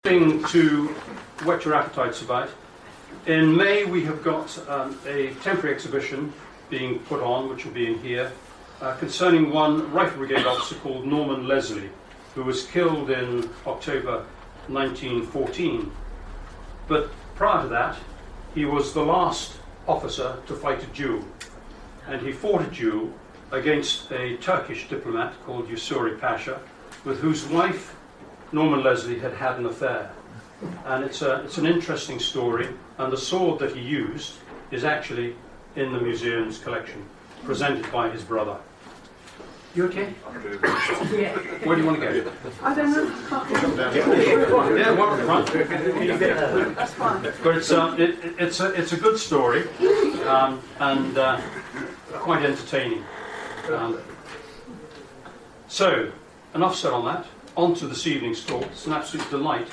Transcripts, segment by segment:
Something to whet your appetites about. In May we have got a temporary exhibition being put on, which will be in here, concerning one Rifle Brigade officer called Norman Leslie, who was killed in October 1914. But prior to that, he was the last officer to fight a duel. And he fought a duel against a Turkish diplomat called Yusuri Pasha, with whose wife Norman Leslie had had an affair. And it's an interesting story, and the sword that he used is actually in the museum's collection, presented by his brother. You okay? Yeah. Where do you want to go? I don't know. Yeah, one at the front. That's fine. But it's a good story, and quite entertaining. So, enough said on that. On to this evening's talk. It's an absolute delight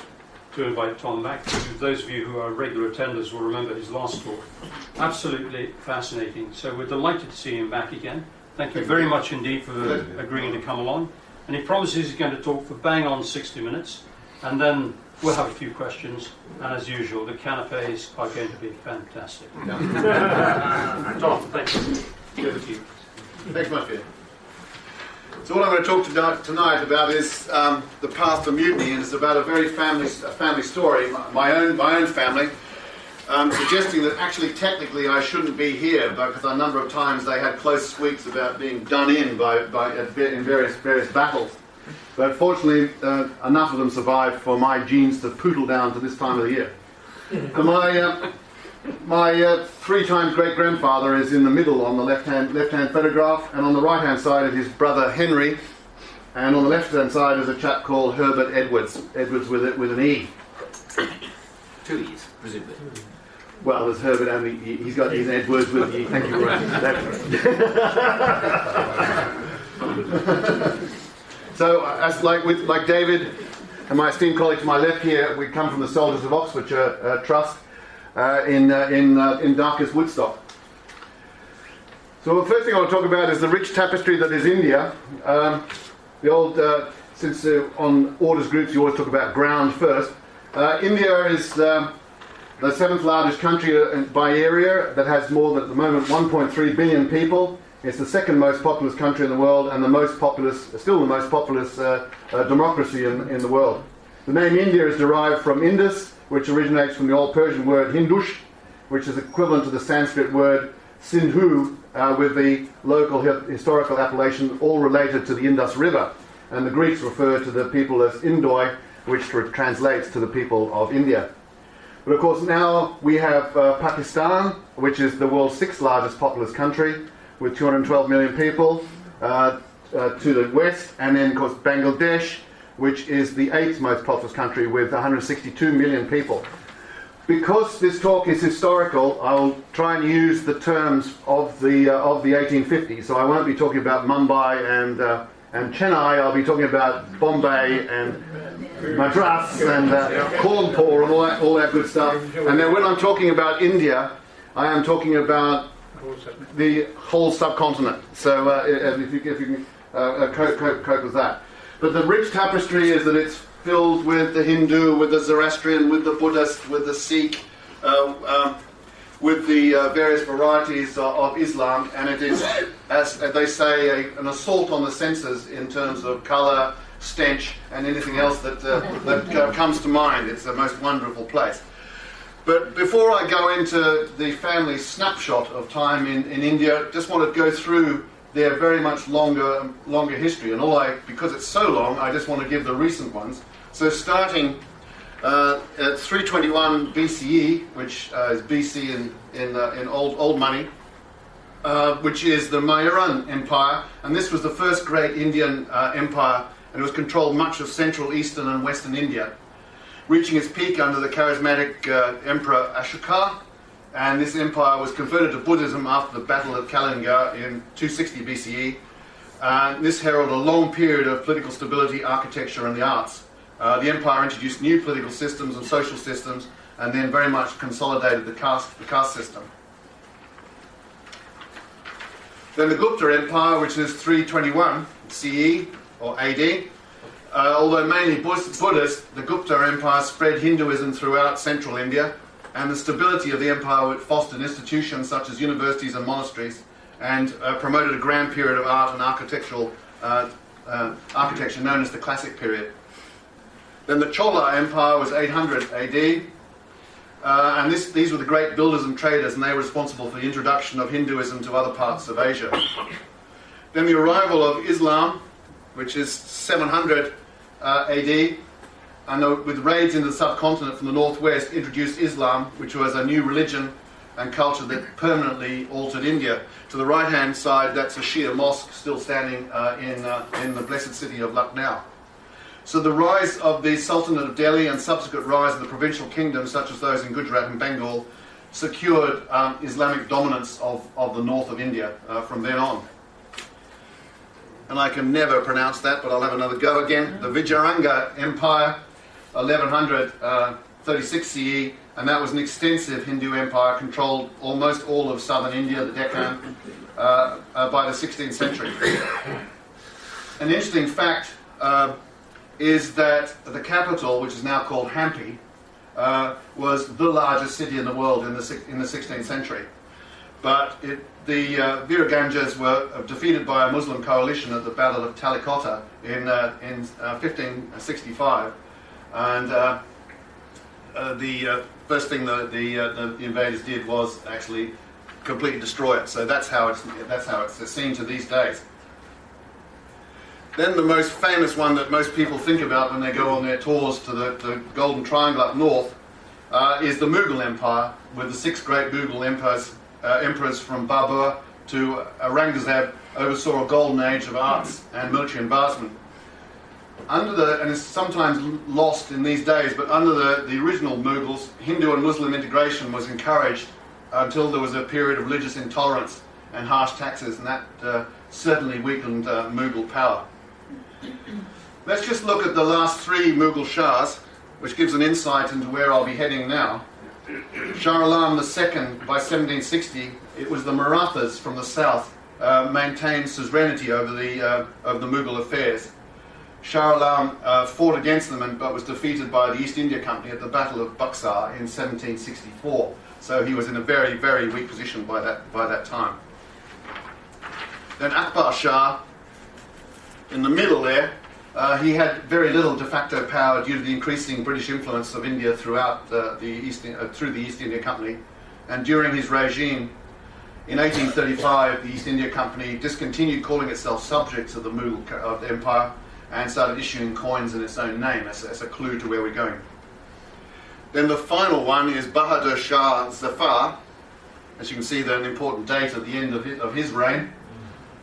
to invite Tom back. Those of you who are regular attenders will remember his last talk. Absolutely fascinating. So we're delighted to see him back again. Thank you very much indeed for agreeing to come along. And he promises he's going to talk for bang on 60 minutes, and then we'll have a few questions. And as usual, the canapes are going to be fantastic. Tom, thank you. Over to you. Thanks much, Peter. So what I'm going to talk tonight about is the path to mutiny, and it's about a very family story, my own family, suggesting that actually technically I shouldn't be here because a number of times they had close squeaks about being done in in various battles. But fortunately, enough of them survived for my genes to poodle down to this time of the year. And my three-times great-grandfather is in the middle on the left-hand photograph, and on the right-hand side is his brother Henry, and on the left-hand side is a chap called Herbert Edwards with an E. Two E's, presumably. Well, there's Herbert and he's Edwards with an E. Thank you very much. So, as like David and my esteemed colleague to my left here, we come from the Soldiers of Oxfordshire Trust. In darkest Woodstock. So the first thing I want to talk about is the rich tapestry that is India. The old, since on orders groups you always talk about ground first. India is the seventh largest country by area that has more than at the moment 1.3 billion people. It's the second most populous country in the world and still the most populous democracy in the world. The name India is derived from Indus, which originates from the old Persian word Hindush, which is equivalent to the Sanskrit word Sindhu, with the local historical appellation all related to the Indus River. And the Greeks refer to the people as Indoi, which translates to the people of India. But of course now we have Pakistan, which is the world's sixth largest populous country, with 212 million people to the west, and then of course Bangladesh, which is the eighth most populous country with 162 million people. Because this talk is historical, I'll try and use the terms of the 1850s. So I won't be talking about Mumbai and Chennai. I'll be talking about Bombay and Madras and Kuala Lumpur and all that good stuff. And then when I'm talking about India, I am talking about the whole subcontinent. So if you can cope with that. But the rich tapestry is that it's filled with the Hindu, with the Zoroastrian, with the Buddhist, with the Sikh, with the various varieties of Islam, and it is, as they say, an assault on the senses in terms of colour, stench, and anything else that comes to mind. It's the most wonderful place. But before I go into the family snapshot of time in India, just want to go through their very much longer history, and because it's so long, I just want to give the recent ones. So starting at 321 BCE, which is BC in old money, which is the Mauryan Empire, and this was the first great Indian empire, and it was controlled much of central, eastern, and western India, reaching its peak under the charismatic Emperor Ashoka. And this empire was converted to Buddhism after the Battle of Kalinga in 260 BCE. This heralded a long period of political stability, architecture, and the arts. The empire introduced new political systems and social systems, and then very much consolidated the caste system. Then the Gupta Empire, which is 321 CE or AD, although mainly Buddhist, the Gupta Empire spread Hinduism throughout central India, and the stability of the empire fostered institutions such as universities and monasteries, and promoted a grand period of art and architecture known as the Classic period. Then the Chola Empire was 800 AD, and these were the great builders and traders, and they were responsible for the introduction of Hinduism to other parts of Asia. Then the arrival of Islam, which is 700 AD, and with raids into the subcontinent from the northwest, introduced Islam, which was a new religion and culture that permanently altered India. To the right-hand side, that's a Shia mosque still standing in the blessed city of Lucknow. So the rise of the Sultanate of Delhi and subsequent rise of the provincial kingdoms, such as those in Gujarat and Bengal, secured Islamic dominance of the north of India from then on. And I can never pronounce that, but I'll have another go again. The Vijayanagar Empire, 1136 CE, and that was an extensive Hindu empire, controlled almost all of southern India, the Deccan, by the 16th century. An interesting fact is that the capital, which is now called Hampi, was the largest city in the world in the 16th century. But the Viraganjas were defeated by a Muslim coalition at the Battle of Talikota in 1565, and the first thing the invaders did was actually completely destroy it. So that's how it's seen to these days. Then the most famous one that most people think about when they go on their tours to the Golden Triangle up north is the Mughal Empire, with the 6 great Mughal emperors from Babur to Aurangzeb oversaw a golden age of arts and military advancement. And it's sometimes lost in these days, but under the original Mughals, Hindu and Muslim integration was encouraged until there was a period of religious intolerance and harsh taxes, and that certainly weakened Mughal power. Let's just look at the last 3 Mughal Shahs, which gives an insight into where I'll be heading now. Shah Alam II, by 1760, it was the Marathas from the south maintained suzerainty over the Mughal affairs. Shah Alam fought against them but was defeated by the East India Company at the Battle of Buxar in 1764. So he was in a very, very weak position by that time. Then Akbar Shah, in the middle there, he had very little de facto power due to the increasing British influence of India throughout through the East India Company. And during his regime, in 1835, the East India Company discontinued calling itself subjects of the Mughal Empire and started issuing coins in its own name as a clue to where we're going. Then the final one is Bahadur Shah Zafar. As you can see, there's an important date at the end of his reign.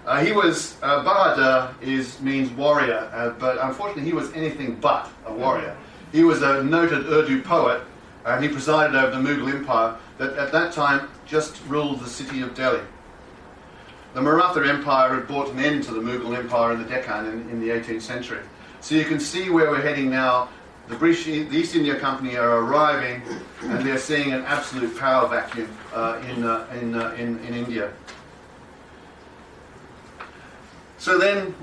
Bahadur means warrior, but unfortunately he was anything but a warrior. He was a noted Urdu poet, and he presided over the Mughal Empire that at that time just ruled the city of Delhi. The Maratha Empire had brought an end to the Mughal Empire in the Deccan in the 18th century. So you can see where we're heading now. The East India Company are arriving, and they're seeing an absolute power vacuum in India. So then,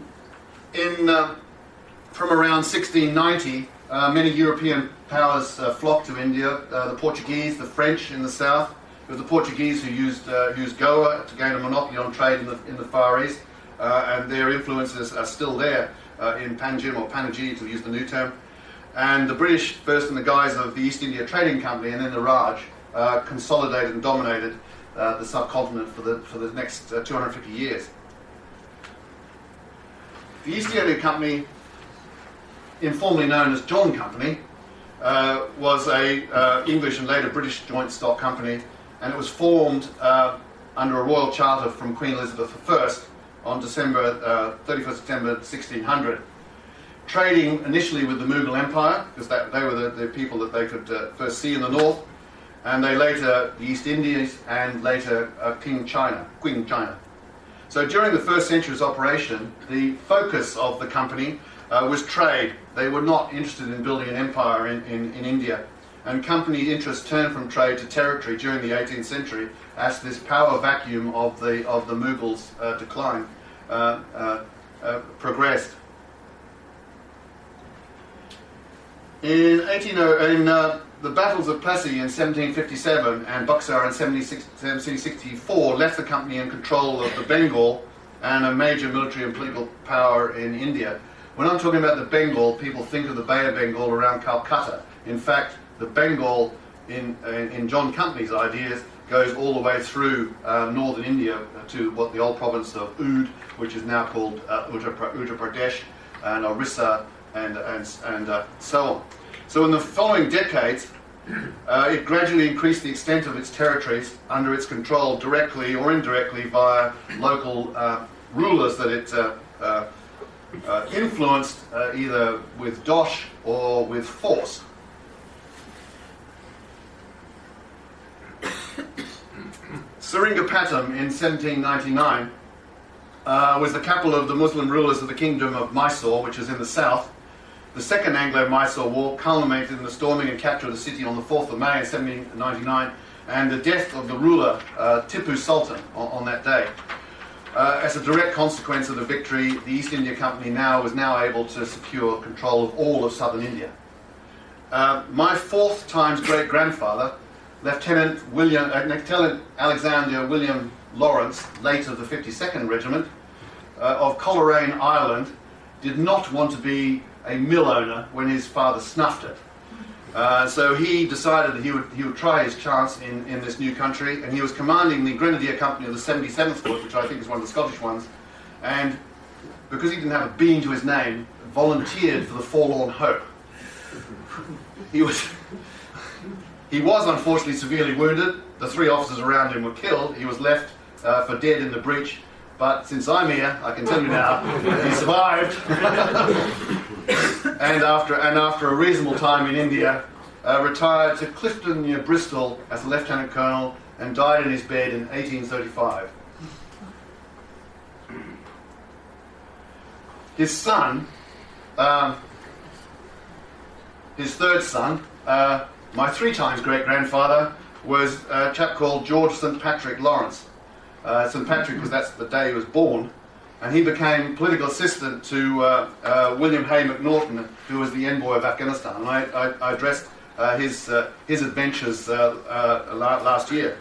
from around 1690, many European powers flocked to India. The Portuguese, the French in the south. It was the Portuguese who used Goa to gain a monopoly on trade in the Far East, and their influences are still there in Panjim or Panaji, to use the new term. And the British, first in the guise of the East India Trading Company and then the Raj, consolidated and dominated the subcontinent for the next 250 years. The East India Company, informally known as John Company, was a English and later British joint stock company, and it was formed under a royal charter from Queen Elizabeth I on 31st September 1600. Trading initially with the Mughal Empire, because they were the people that they could first see in the north, and they later the East Indies, and later Queen China. So during the first century's operation, the focus of the company was trade. They were not interested in building an empire in India. And company interest turned from trade to territory during the 18th century as this power vacuum of the Mughals' decline progressed. In the battles of Plassey in 1757 and Buxar in 1764 left the company in control of the Bengal and a major military and political power in India. When I'm talking about the Bengal, people think of the Bay of Bengal around Calcutta. In fact, the Bengal in John Company's ideas goes all the way through northern India to what the old province of Oudh, which is now called Uttar Pradesh, and Orissa, and so on. So in the following decades, it gradually increased the extent of its territories under its control, directly or indirectly via local rulers that it influenced either with dosh or with force. Seringapatam in 1799 was the capital of the Muslim rulers of the Kingdom of Mysore, which is in the south. The Second Anglo-Mysore War culminated in the storming and capture of the city on the 4th of May in 1799, and the death of the ruler Tipu Sultan on that day. As a direct consequence of the victory, the East India Company was now able to secure control of all of southern India. My fourth times great-grandfather, Lieutenant Alexander William Lawrence, late of the 52nd Regiment, of Coleraine, Ireland, did not want to be a mill owner when his father snuffed it. So he decided that he would try his chance in this new country, and he was commanding the Grenadier Company of the 77th Foot, which I think is one of the Scottish ones, and because he didn't have a bean to his name, volunteered for the Forlorn Hope. He was unfortunately severely wounded. The 3 officers around him were killed. He was left for dead in the breach. But since I'm here, I can tell you now, he survived. and after a reasonable time in India, retired to Clifton near Bristol as a lieutenant colonel and died in his bed in 1835. His son, his third son, my 3 times great-grandfather, was a chap called George St. Patrick Lawrence. St. Patrick, because that's the day he was born, and he became political assistant to William Hay McNaughton, who was the envoy of Afghanistan. And I addressed his adventures last year.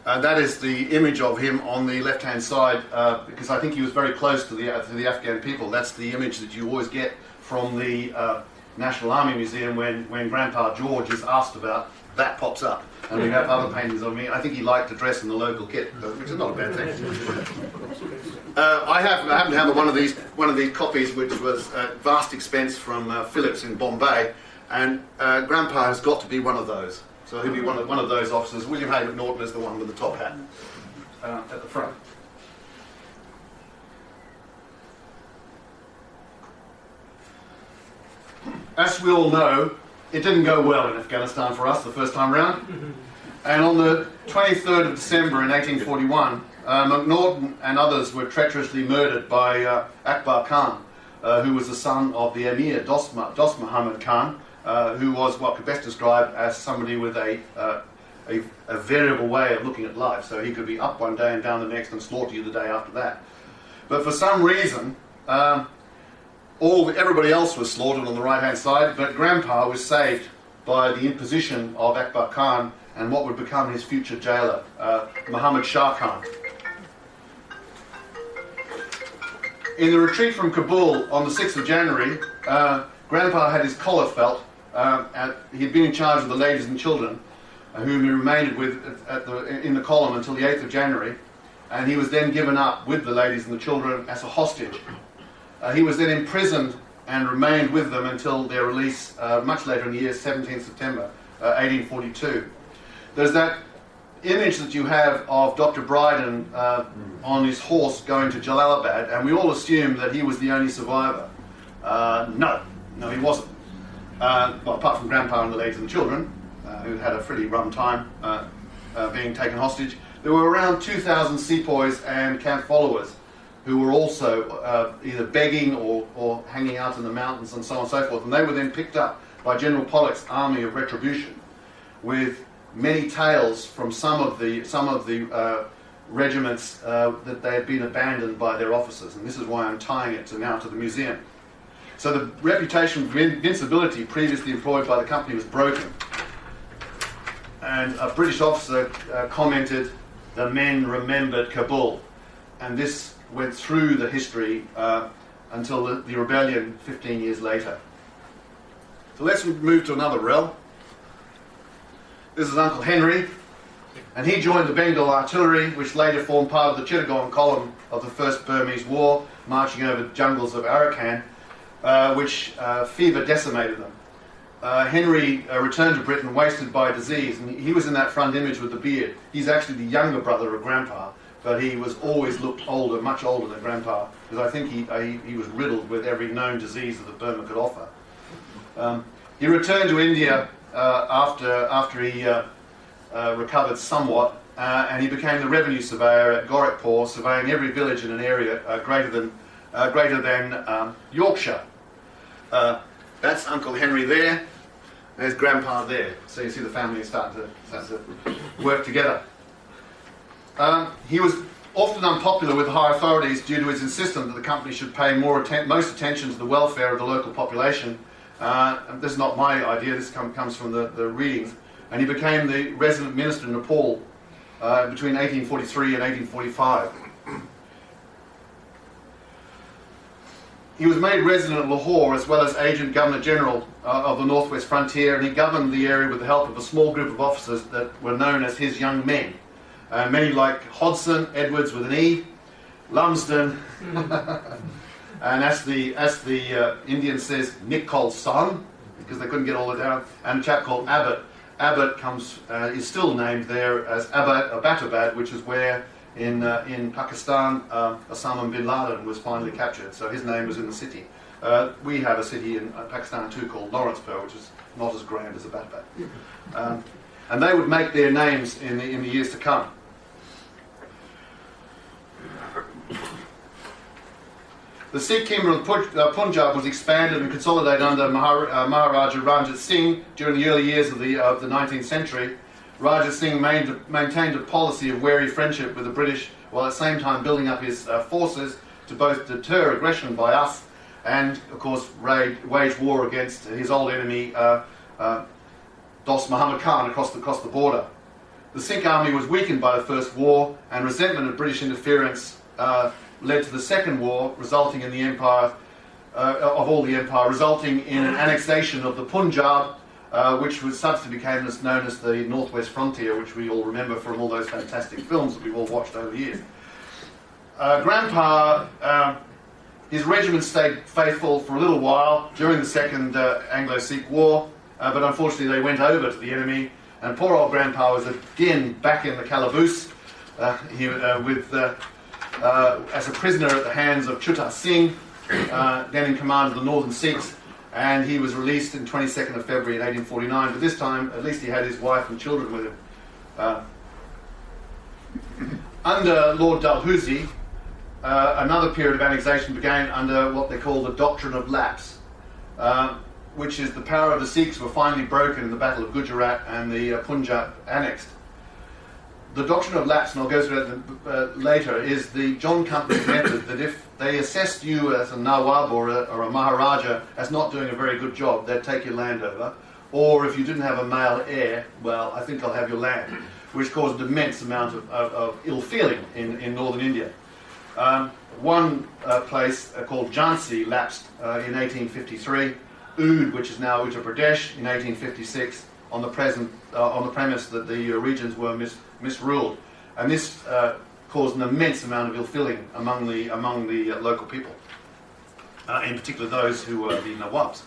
That is the image of him on the left-hand side, because I think he was very close to the Afghan people. That's the image that you always get from the National Army Museum when Grandpa George is asked about. That pops up, and we have other paintings of me. I think he liked to dress in the local kit, which is not a bad thing. I happen to have one of these copies, which was at vast expense from Phillips in Bombay, and Grandpa has got to be one of those. So he'll be one of those officers. William Hay McNaughton is the one with the top hat at the front. As we all know, it didn't go well in Afghanistan for us the first time round. And on the 23rd of December in 1841, McNaughton and others were treacherously murdered by Akbar Khan, who was the son of the Emir Dost Muhammad Khan, who was what could best describe as somebody with a variable way of looking at life. So he could be up one day and down the next and slaughter you the day after that. But for some reason, everybody else was slaughtered on the right-hand side, but Grandpa was saved by the imposition of Akbar Khan and what would become his future jailer, Muhammad Shah Khan. In the retreat from Kabul on the 6th of January, Grandpa had his collar felt. He had been in charge of the ladies and children, whom he remained with in the column until the 8th of January, and he was then given up with the ladies and the children as a hostage. He was then imprisoned and remained with them until their release much later in the year, 17th September 1842. There's that image that you have of Dr. Bryden on his horse going to Jalalabad, and we all assume that he was the only survivor. No, he wasn't. Well, apart from Grandpa and the ladies and the children, who had a pretty rum time being taken hostage, there were around 2,000 sepoys and camp followers who were also either begging or hanging out in the mountains and so on and so forth. And they were then picked up by General Pollock's army of Retribution with many tales from some of the regiments that they had been abandoned by their officers. And this is why I'm tying it now to the museum. So the reputation for invincibility previously employed by the company was broken. And a British officer commented, "The men remembered Kabul." And this went through the history until the rebellion 15 years later. So let's move to another rel. This is Uncle Henry, and he joined the Bengal artillery, which later formed part of the Chittagong column of the First Burmese War, marching over the jungles of Arakan, which fever decimated them. Henry returned to Britain wasted by disease, and he was in that front image with the beard. He's actually the younger brother of Grandpa, but he was always looked older, much older than Grandpa, because I think he was riddled with every known disease that Burma could offer. He returned to India after he recovered somewhat, and he became the revenue surveyor at Gorakhpur, surveying every village in an area greater than Yorkshire. That's Uncle Henry there. There's Grandpa there. So you see the family is starting to work together. He was often unpopular with high authorities due to his insistence that the company should pay most attention to the welfare of the local population. This is not my idea, this comes from the readings. And he became the resident minister in Nepal between 1843 and 1845. He was made resident of Lahore as well as agent Governor General of the Northwest Frontier, and he governed the area with the help of a small group of officers that were known as his young men. Many like Hodson, Edwards with an E, Lumsden, and as the Indian says, Nikol's son, because they couldn't get all it down, and a chap called Abbott. Abbott is still named there as Abbottabad, which is where in Pakistan Osama bin Laden was finally captured. So his name was in the city. We have a city in Pakistan too called Lawrencepur, which is not as grand as Abbottabad. And they would make their names in the years to come. The Sikh kingdom of Punjab was expanded and consolidated under Maharaja Ranjit Singh during the early years of the 19th century. Raja Singh maintained a policy of wary friendship with the British, while at the same time building up his forces to both deter aggression by us and, of course, wage war against his old enemy, Dost Muhammad Khan, across the border. The Sikh army was weakened by the First War, and resentment of British interference led to the Second War, resulting in the empire, resulting in an annexation of the Punjab, which was subsequently became known as the Northwest Frontier, which we all remember from all those fantastic films that we've all watched over the years. Grandpa, his regiment stayed faithful for a little while during the Second Anglo-Sikh War, but unfortunately they went over to the enemy, and poor old Grandpa was again back in the calaboose, as a prisoner at the hands of Chutta Singh, then in command of the Northern Sikhs, and he was released on 22nd of February in 1849, but this time at least he had his wife and children with him. Under Lord Dalhousie, another period of annexation began under what they call the Doctrine of Lapse, which is the power of the Sikhs were finally broken in the Battle of Gujarat and the Punjab annexed. The Doctrine of Lapse, and I'll go through that later, is the John Company's method that if they assessed you as a Nawab or a Maharaja as not doing a very good job, they'd take your land over. Or if you didn't have a male heir, well, I think I'll have your land, which caused an immense amount of ill feeling in northern India. One place called Jhansi lapsed in 1853, Oud, which is now Uttar Pradesh, in 1856, on the premise that the regions were misruled, and this caused an immense amount of ill feeling among the local people, in particular those who were the Nawabs.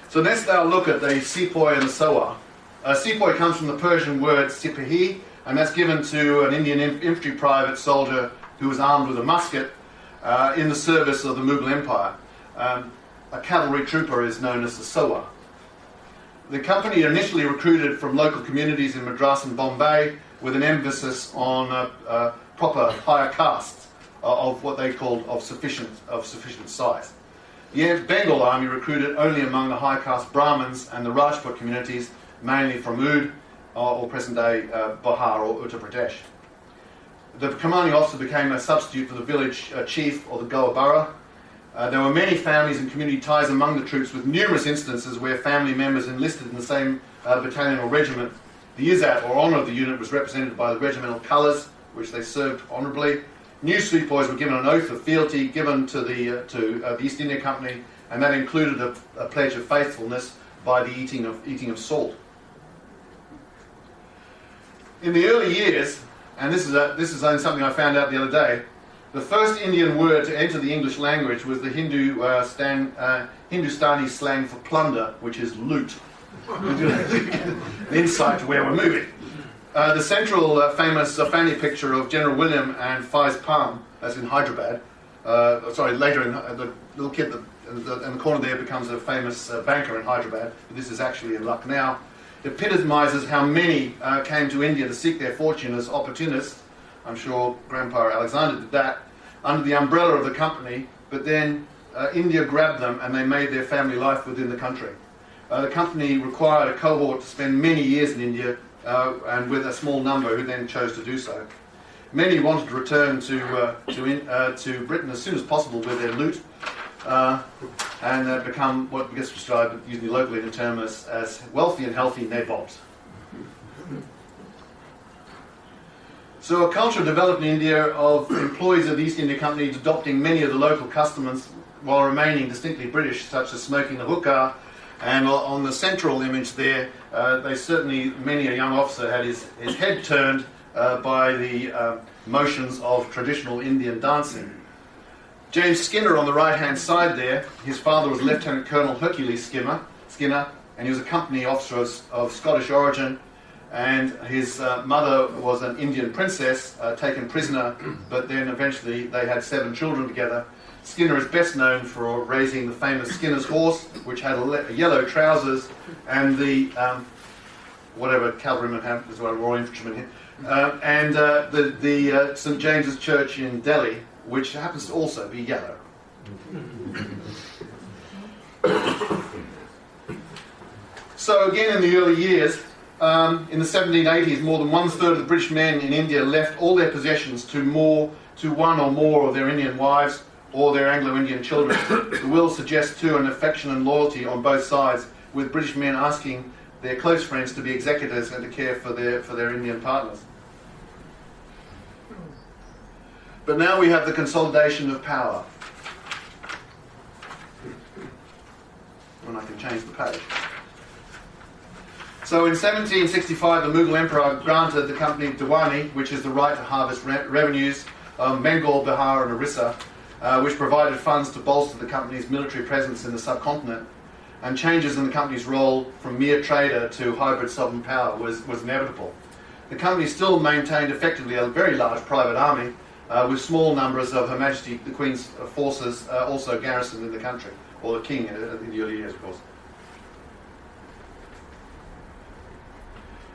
So let's now look at the Sepoy and the Sower. Sepoy comes from the Persian word sipahi, and that's given to an Indian infantry private soldier who was armed with a musket in the service of the Mughal Empire. A cavalry trooper is known as the Sower. The company initially recruited from local communities in Madras and Bombay with an emphasis on proper higher castes of what they called of sufficient size. The Bengal Army recruited only among the high caste Brahmins and the Rajput communities, mainly from Oud or present-day Bihar or Uttar Pradesh. The commanding officer became a substitute for the village chief or the Goabara, There were many families and community ties among the troops, with numerous instances where family members enlisted in the same battalion or regiment. The Izzat, or honour of the unit, was represented by the regimental colours, which they served honourably. New Sepoys were given an oath of fealty given to the East India Company, and that included a pledge of faithfulness by the eating of salt. In the early years, and this is only something I found out the other day, the first Indian word to enter the English language was the Hindustani slang for plunder, which is loot. An insight to where we're moving. The central famous fanny picture of General William and Faiz Palm, that's in Hyderabad. Later in the little kid in the corner there becomes a famous banker in Hyderabad. But this is actually in Lucknow. It epitomises how many came to India to seek their fortune as opportunists. I'm sure Grandpa Alexander did that under the umbrella of the company, but then India grabbed them and they made their family life within the country. The company required a cohort to spend many years in India, and with a small number who then chose to do so. Many wanted to return to Britain as soon as possible with their loot, and become what gets described using the local Indian term as wealthy and healthy nabobs. So a culture developed in India of employees of the East India Company adopting many of the local customs while remaining distinctly British, such as smoking the hookah. And on the central image there, many a young officer had his head turned by the motions of traditional Indian dancing. James Skinner on the right-hand side there, his father was Lieutenant Colonel Hercules Skinner, and he was a company officer of Scottish origin, and his mother was an Indian princess taken prisoner, but then eventually they had 7 children together. Skinner is best known for raising the famous Skinner's horse, which had yellow trousers, and the whatever cavalryman had, as well, Royal Infantryman here, and the St James's Church in Delhi, which happens to also be yellow. So again, in the early years, in the 1780s, more than 1/3 of the British men in India left all their possessions to one or more of their Indian wives or their Anglo-Indian children. The will suggests too an affection and loyalty on both sides, with British men asking their close friends to be executors and to care for their Indian partners. But now we have the consolidation of power. When I can change the page. So in 1765, the Mughal Emperor granted the company Diwani, which is the right to harvest revenues of Bengal, Bihar and Orissa, which provided funds to bolster the company's military presence in the subcontinent, and changes in the company's role from mere trader to hybrid sovereign power was inevitable. The company still maintained effectively a very large private army, with small numbers of Her Majesty the Queen's forces also garrisoned in the country, or the King in the early years, of course.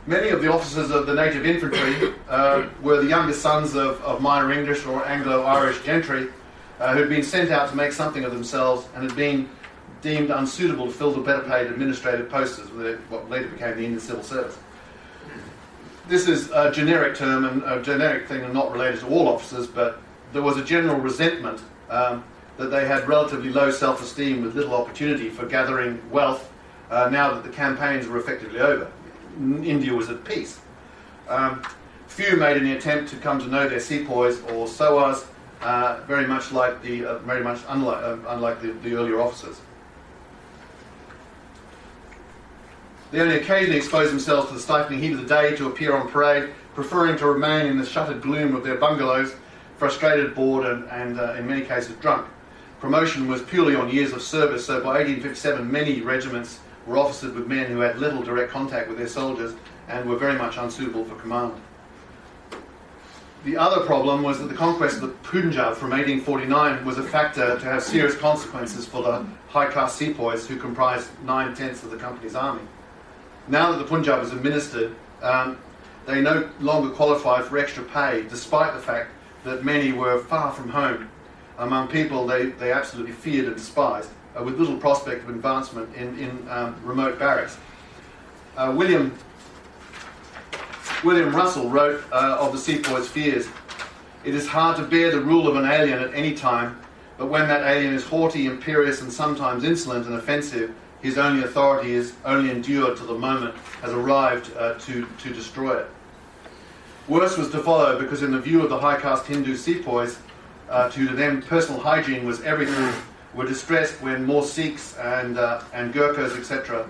Many of the officers of the native infantry were the younger sons of minor English or Anglo-Irish gentry who had been sent out to make something of themselves and had been deemed unsuitable to fill the better paid administrative posts, what later became the Indian Civil Service. This is a generic term and a generic thing and not related to all officers, but there was a general resentment that they had relatively low self-esteem with little opportunity for gathering wealth now that the campaigns were effectively over. India was at peace. Few made any attempt to come to know their sepoys or sowars, very much unlike the earlier officers. They only occasionally exposed themselves to the stifling heat of the day to appear on parade, preferring to remain in the shuttered gloom of their bungalows, frustrated, bored, and in many cases drunk. Promotion was purely on years of service, so by 1857 many regiments were officered with men who had little direct contact with their soldiers and were very much unsuitable for command. The other problem was that the conquest of the Punjab from 1849 was a factor to have serious consequences for the high-class sepoys who comprised 9/10 of the company's army. Now that the Punjab was administered, they no longer qualified for extra pay, despite the fact that many were far from home, among people they absolutely feared and despised, with little prospect of advancement in remote barracks. William Russell wrote of the sepoys' fears: "It is hard to bear the rule of an alien at any time, But when that alien is haughty, imperious, and sometimes insolent and offensive, his only authority is only endured till the moment has arrived to destroy it. Worse was to follow, because in the view of the high caste Hindu Sepoys, to them personal hygiene was everything, were distressed when more Sikhs and Gurkhas, etc.,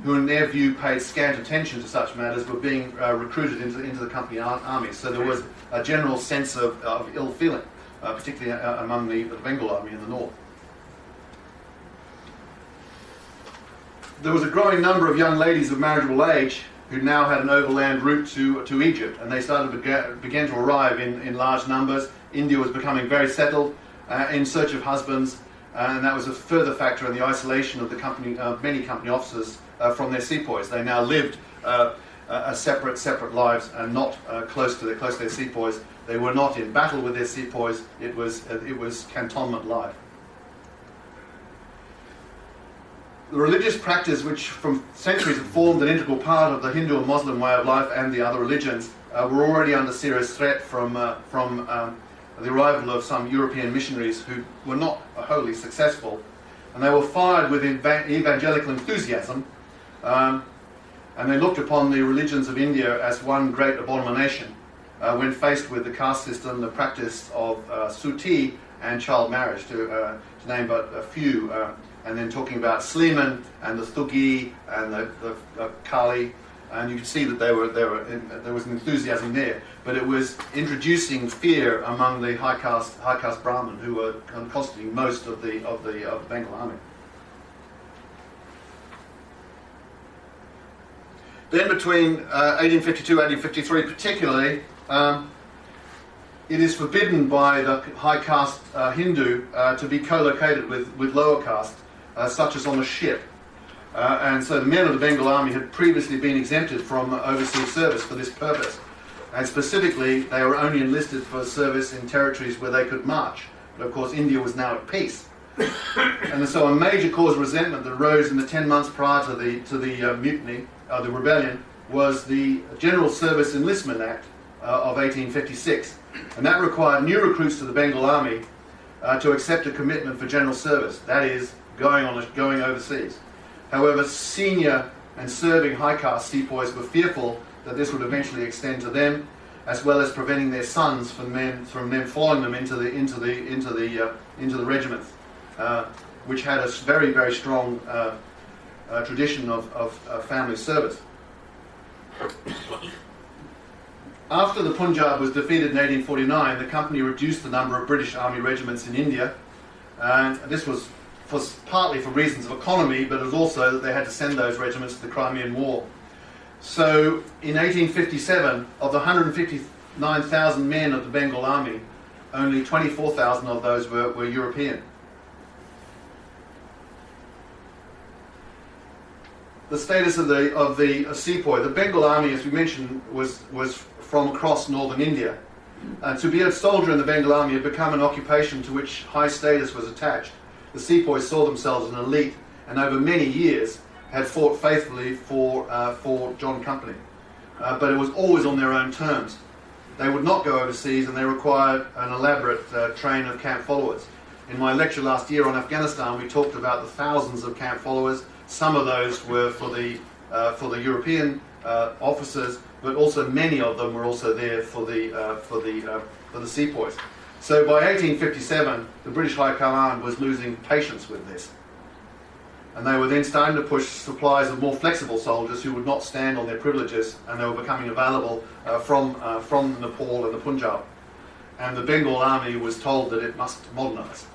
who in their view paid scant attention to such matters, were being recruited into the company armies. So there was a general sense of ill feeling, particularly among the Bengal Army in the north. There was a growing number of young ladies of marriageable age who now had an overland route to Egypt, and they began to arrive in large numbers. India was becoming very settled in search of husbands, and that was a further factor in the isolation of many company officers from their sepoys. They now lived separate lives and not close to their sepoys. They were not in battle with their sepoys. It was cantonment life. The religious practice, which from centuries had formed an integral part of the Hindu and Muslim way of life and the other religions, were already under serious threat from the arrival of some European missionaries who were not wholly successful, and they were fired with evangelical enthusiasm, and they looked upon the religions of India as one great abomination when faced with the caste system, the practice of suti and child marriage, to name but a few. And then talking about Sleeman and the Thugi and the Kali, and you can see that there was an enthusiasm there, but it was introducing fear among the high caste Brahmin, who were constituting most of the Bengal Army. Then between 1852 and 1853 particularly, it is forbidden by the high caste Hindu to be co-located with lower caste, such as on a ship. And so the men of the Bengal Army had previously been exempted from overseas service for this purpose. And specifically, they were only enlisted for service in territories where they could march. But of course, India was now at peace. And so a major cause of resentment that arose in the 10 months prior to the mutiny, the rebellion, was the General Service Enlistment Act of 1856. And that required new recruits to the Bengal Army to accept a commitment for general service, that is, going overseas. However, senior and serving high caste sepoys were fearful that this would eventually extend to them, as well as preventing their sons from them following them into the regiments, which had a very, very strong tradition of family service. After the Punjab was defeated in 1849, the company reduced the number of British Army regiments in India, and this was partly for reasons of economy, but it was also that they had to send those regiments to the Crimean War. So in 1857, of the 159,000 men of the Bengal Army, only 24,000 of those were European. The status of the sepoy. The Bengal Army, as we mentioned, was from across northern India. To be a soldier in the Bengal Army had become an occupation to which high status was attached. The sepoys saw themselves as an elite, and over many years had fought faithfully for John Company. But it was always on their own terms. They would not go overseas, and they required an elaborate train of camp followers. In my lecture last year on Afghanistan, we talked about the thousands of camp followers. Some of those were for the European officers, but also many of them were also there for the sepoys. So by 1857, the British High Command was losing patience with this. And they were then starting to push supplies of more flexible soldiers who would not stand on their privileges, and they were becoming available from Nepal and the Punjab. And the Bengal Army was told that it must modernise.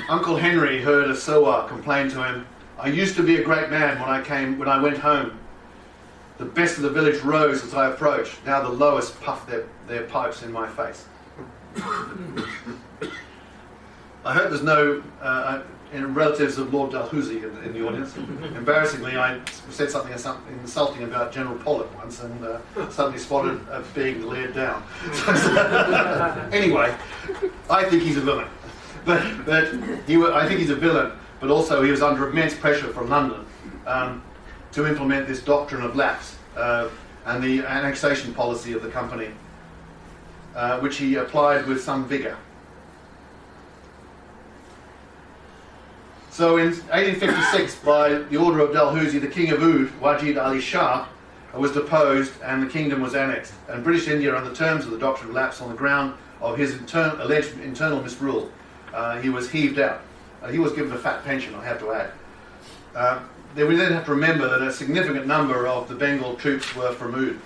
Uncle Henry heard a Sowar complain to him, "I used to be a great man when I went home. The best of the village rose as I approached. Now the lowest puff their pipes in my face." I hope there's no relatives of Lord Dalhousie in the audience. Embarrassingly, I said something insulting about General Pollock once, and suddenly spotted being glared down. Anyway, I think he's a villain. But I think he's a villain, but also he was under immense pressure from London to implement this doctrine of lapse and the annexation policy of the company. which he applied with some vigour. So in 1856, by the order of Dalhousie, the King of Oud, Wajid Ali Shah, was deposed and the kingdom was annexed. And British India, on the terms of the doctrine of lapse on the ground of his alleged internal misrule, he was heaved out. He was given a fat pension, I have to add. We then have to remember that a significant number of the Bengal troops were from Oud.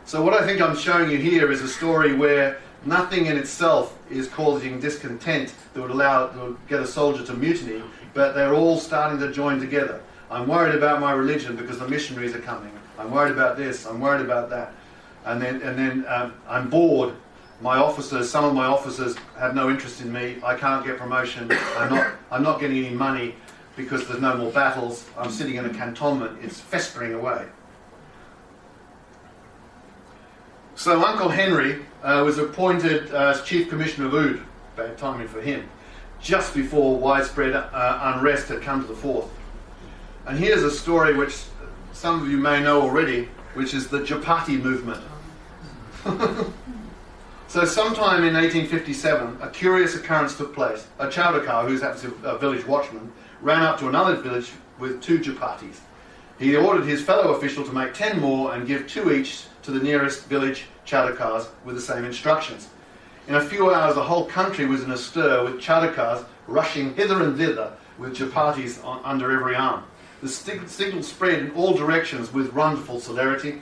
So what I think I'm showing you here is a story where nothing in itself is causing discontent that would get a soldier to mutiny, but they're all starting to join together. I'm worried about my religion because the missionaries are coming. I'm worried about this. I'm worried about that. And then I'm bored. My officers, some of my officers have no interest in me. I can't get promotion. I'm not getting any money because there's no more battles. I'm sitting in a cantonment. It's festering away. So Uncle Henry was appointed as Chief Commissioner of Oud, bad timing for him, just before widespread unrest had come to the fore. And here's a story which some of you may know already, which is the Japati movement. So sometime in 1857, a curious occurrence took place. A chowdakar, who's actually a village watchman, ran up to another village with 2 Japatis. He ordered his fellow official to make 10 more and give 2 each to the nearest village chowdakars with the same instructions. In a few hours, the whole country was in a stir, with chowdakars rushing hither and thither with Japatis under every arm. The signal spread in all directions with wonderful celerity.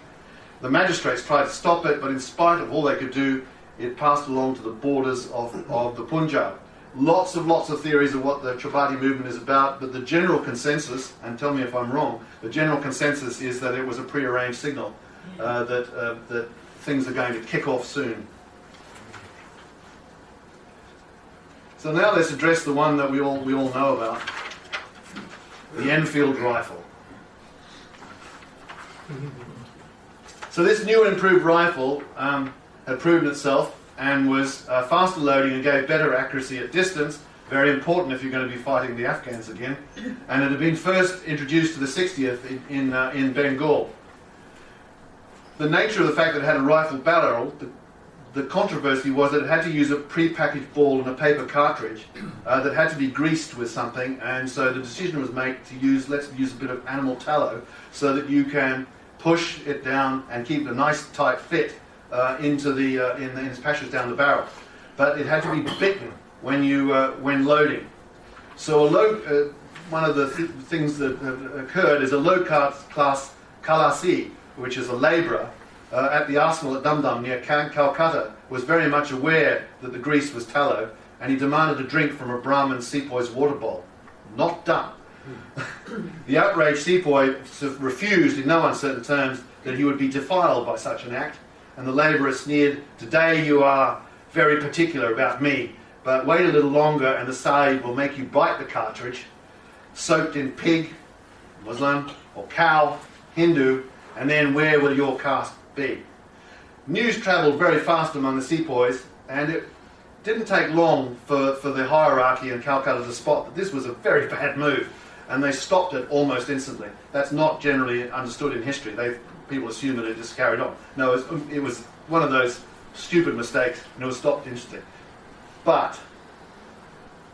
The magistrates tried to stop it, but in spite of all they could do, it passed along to the borders of the Punjab. Lots of theories of what the Japati movement is about, but the general consensus, and tell me if I'm wrong, the general consensus is that it was a prearranged signal that things are going to kick off soon. So now let's address the one that we all know about, the Enfield rifle. So this new and improved rifle had proven itself and was faster loading and gave better accuracy at distance, very important if you're going to be fighting the Afghans again, and it had been first introduced to the 60th in Bengal. The nature of the fact that it had a rifle barrel, the controversy was that it had to use a pre-packaged ball and a paper cartridge that had to be greased with something, and so the decision was made to let's use a bit of animal tallow so that you can push it down and keep a nice tight fit into in its passage down the barrel. But it had to be bitten when loading. So one of the things that occurred is a low-class Khalasi, which is a labourer, at the arsenal at Dum Dum near Calcutta, was very much aware that the grease was tallow, and he demanded a drink from a Brahmin Sepoy's water bowl. Not done. The outraged Sepoy refused in no uncertain terms that he would be defiled by such an act, and the labourer sneered, "Today you are very particular about me, but wait a little longer and the Sahib will make you bite the cartridge, soaked in pig, Muslim, or cow, Hindu, and then where will your caste be?" News travelled very fast among the Sepoys, and it didn't take long for the hierarchy in Calcutta to spot that this was a very bad move, and they stopped it almost instantly. That's not generally understood in history. People assume that it just carried on. No, it was one of those stupid mistakes, and it was stopped instantly.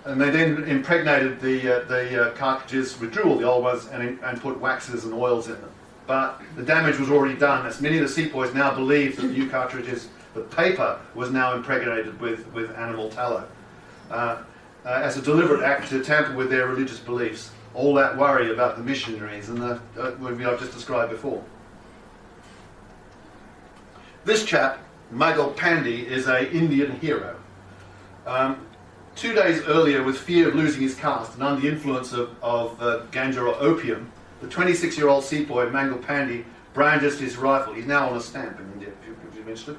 And they then impregnated the cartridges, withdrew all the old ones, and put waxes and oils in them. But the damage was already done, as many of the Sepoys now believed that the new cartridges, the paper, was now impregnated with animal tallow, as a deliberate act to tamper with their religious beliefs. All that worry about the missionaries and what I've just described before. This chap, Mughal Pandey, is an Indian hero. 2 days earlier, with fear of losing his caste and under the influence of ganja or opium, the 26-year-old Sepoy, Mughal Pandey, brandished his rifle. He's now on a stamp in India, if you're interested,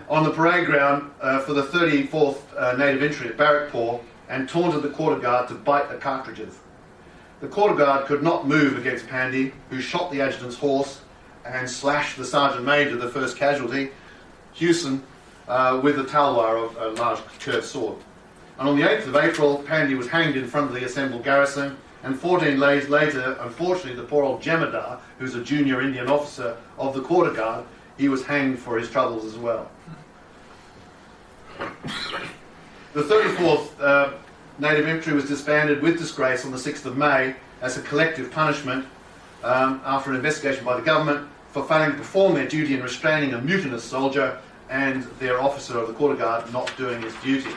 on the parade ground for the 34th Native Infantry at Barrackpore, and taunted the quarter guard to bite the cartridges. The quarter guard could not move against Pandey, who shot the adjutant's horse and slashed the sergeant major, the first casualty, Hewson, with the talwar of a large curved sword. And on the 8th of April, Pandey was hanged in front of the assembled garrison, and 14 days later, unfortunately, the poor old Jemadar, who's a junior Indian officer of the quarter guard, he was hanged for his troubles as well. The 34th Native Infantry was disbanded with disgrace on the 6th of May as a collective punishment after an investigation by the government for failing to perform their duty in restraining a mutinous soldier and their officer of the quarter guard not doing his duty.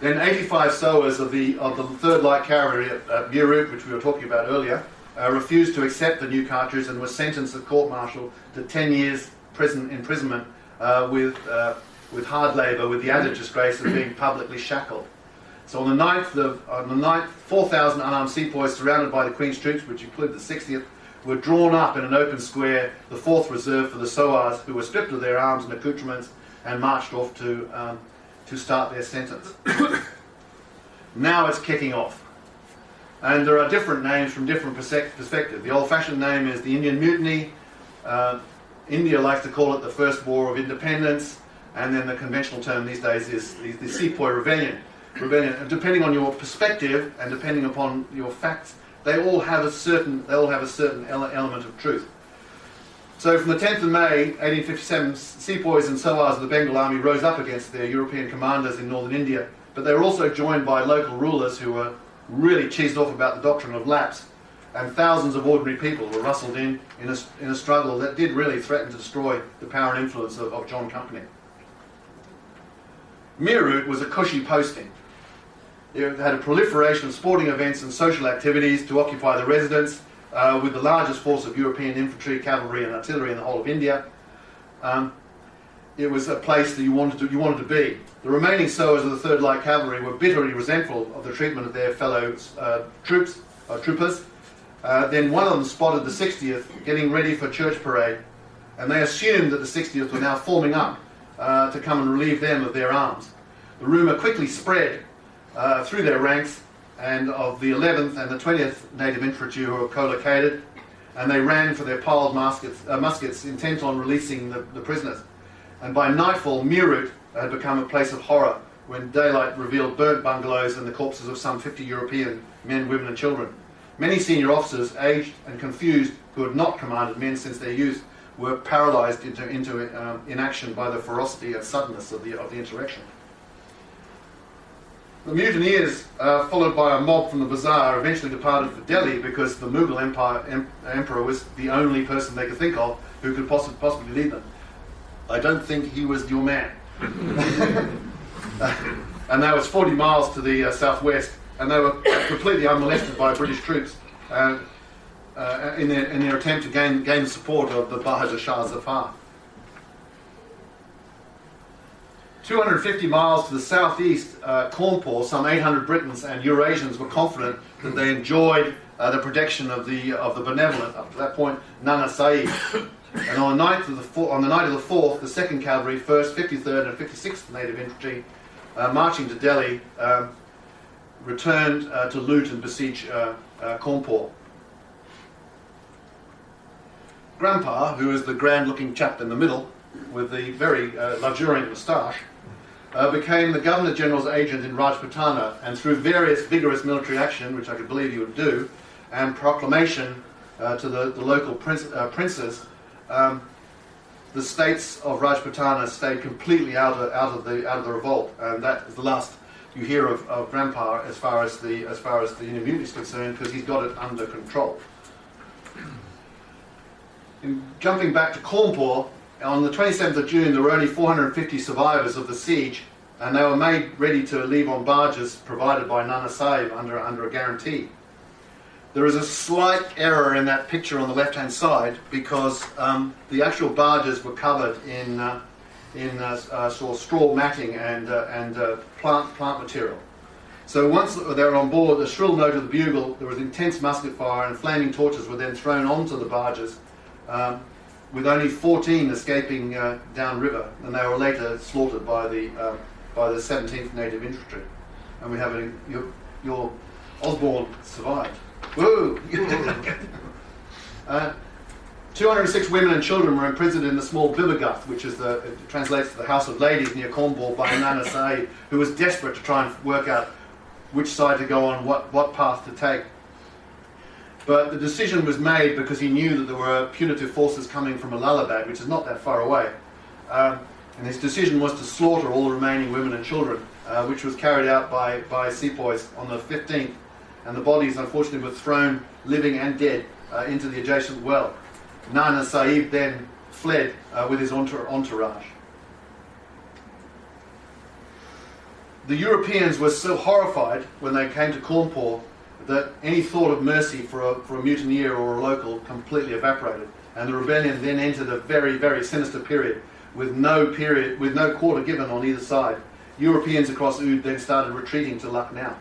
Then 85 sowers of the 3rd Light Cavalry at Mirroot, which we were talking about earlier, refused to accept the new Cartridges and were sentenced at court-martial to 10 years imprisonment with hard labour, with the added disgrace of being publicly shackled. So on the 9th, 4,000 unarmed Sepoys surrounded by the Queen's troops, which included the 60th, were drawn up in an open square, the 4th reserved for the Sowars, who were stripped of their arms and accoutrements and marched off to start their sentence. Now it's kicking off. And there are different names from different perspectives. The old-fashioned name is the Indian Mutiny. India likes to call it the First War of Independence, and then the conventional term these days is the Sepoy Rebellion. And depending on your perspective and depending upon your facts, they all have a certain element of truth. So from the 10th of May 1857, Sepoys and Sowars of the Bengal Army rose up against their European commanders in northern India, but they were also joined by local rulers who were really cheesed off about the doctrine of lapse, and thousands of ordinary people were rustled in a struggle that did really threaten to destroy the power and influence of John Company. Mirroot was a cushy posting. It had a proliferation of sporting events and social activities to occupy the residents, with the largest force of European infantry, cavalry and artillery in the whole of India. It was a place that you wanted to be. The remaining sowers of the 3rd Light Cavalry were bitterly resentful of the treatment of their fellow troopers. Then one of them spotted the 60th getting ready for church parade, and they assumed that the 60th were now forming up to come and relieve them of their arms. The rumour quickly spread through their ranks, and of the 11th and the 20th Native Infantry who were co-located, and they ran for their piled muskets intent on releasing the prisoners. And by nightfall, Mirroot had become a place of horror when daylight revealed burnt bungalows and the corpses of some 50 European men, women and children. Many senior officers, aged and confused, who had not commanded men since their youth, were paralysed into inaction by the ferocity and suddenness of the insurrection. The mutineers, followed by a mob from the bazaar, eventually departed for Delhi because the Mughal Emperor was the only person they could think of who could possibly lead them. I don't think he was your man. And that was 40 miles to the southwest, and they were completely unmolested by British troops in their attempt to gain the support of the Bahadur Shah Zafar. 250 miles to the southeast, Cawnpore, some 800 Britons and Eurasians were confident that they enjoyed the protection of the benevolent, up to that point, Nana Sahib. And on the night of the 4th, the 2nd Cavalry, 1st, 53rd and 56th Native Infantry, marching to Delhi, returned to loot and besiege Cawnpore. Grandpa, who is the grand-looking chap in the middle, with the very luxuriant moustache, became the Governor-General's agent in Rajputana, and through various vigorous military action, which I could believe he would do, and proclamation to the local princes, the states of Rajputana stayed completely out of the revolt, and that is the last you hear of Grandpa as far as the Indian Mutiny is concerned, because he's got it under control. Jumping back to Cawnpore, on the 27th of June, there were only 450 survivors of the siege, and they were made ready to leave on barges provided by Nana Sahib under a guarantee. There is a slight error in that picture on the left-hand side, because the actual barges were covered in sort of straw matting and plant material. So once they were on board, the shrill note of the bugle, there was intense musket fire, and flaming torches were then thrown onto the barges, with only 14 escaping downriver, and they were later slaughtered by the 17th Native Infantry. And we have your Osborne survived. Woo! 206 women and children were imprisoned in the small Bibigath, which it translates to the House of Ladies near Cawnpore, by Nana Sahib, who was desperate to try and work out which side to go on, what path to take. But the decision was made because he knew that there were punitive forces coming from Abbottabad, which is not that far away. And his decision was to slaughter all the remaining women and children, which was carried out by Sepoys on the 15th. And the bodies, unfortunately, were thrown, living and dead, into the adjacent well. Nana Sahib then fled with his entourage. The Europeans were so horrified when they came to Cawnpore that any thought of mercy for a mutineer or a local completely evaporated, and the rebellion then entered a very, very sinister period with no quarter given on either side. Europeans across Oud then started retreating to Lucknow.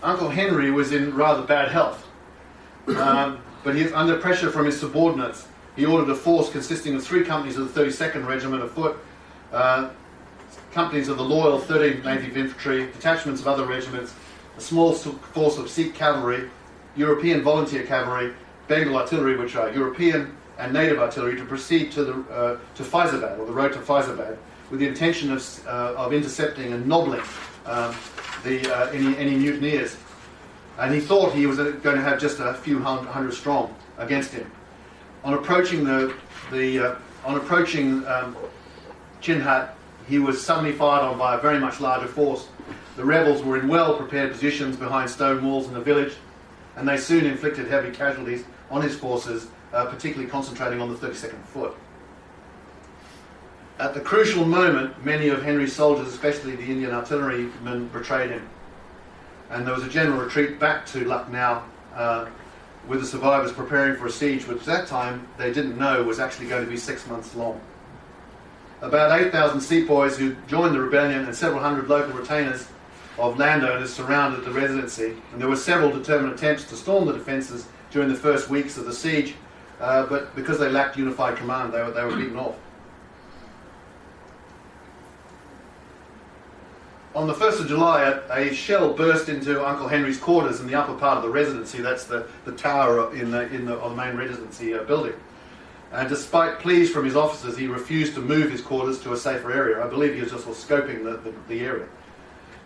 Uncle Henry was in rather bad health, but he was under pressure from his subordinates. He ordered a force consisting of 3 companies of the 32nd Regiment of Foot, companies of the loyal 13th Native Infantry, detachments of other regiments, a small force of Sikh cavalry, European volunteer cavalry, Bengal artillery, which are European and native artillery, to proceed to Faizabad, or the road to Faizabad, with the intention of intercepting and nobbling any mutineers. And he thought he was going to have just a few hundred strong against him. On approaching Chinhat, he was suddenly fired on by a very much larger force. The rebels were in well-prepared positions behind stone walls in the village, and they soon inflicted heavy casualties on his forces, particularly concentrating on the 32nd Foot. At the crucial moment, many of Henry's soldiers, especially the Indian artillerymen, betrayed him. And there was a general retreat back to Lucknow, with the survivors preparing for a siege, which at that time they didn't know was actually going to be 6 months long. About 8,000 Sepoys who joined the rebellion and several hundred local retainers of landowners surrounded the residency, and there were several determined attempts to storm the defences during the first weeks of the siege, but because they lacked unified command, they were beaten off. On the 1st of July, a shell burst into Uncle Henry's quarters in the upper part of the residency. That's the tower on the main residency building. And despite pleas from his officers, he refused to move his quarters to a safer area. I believe he was just scoping the area.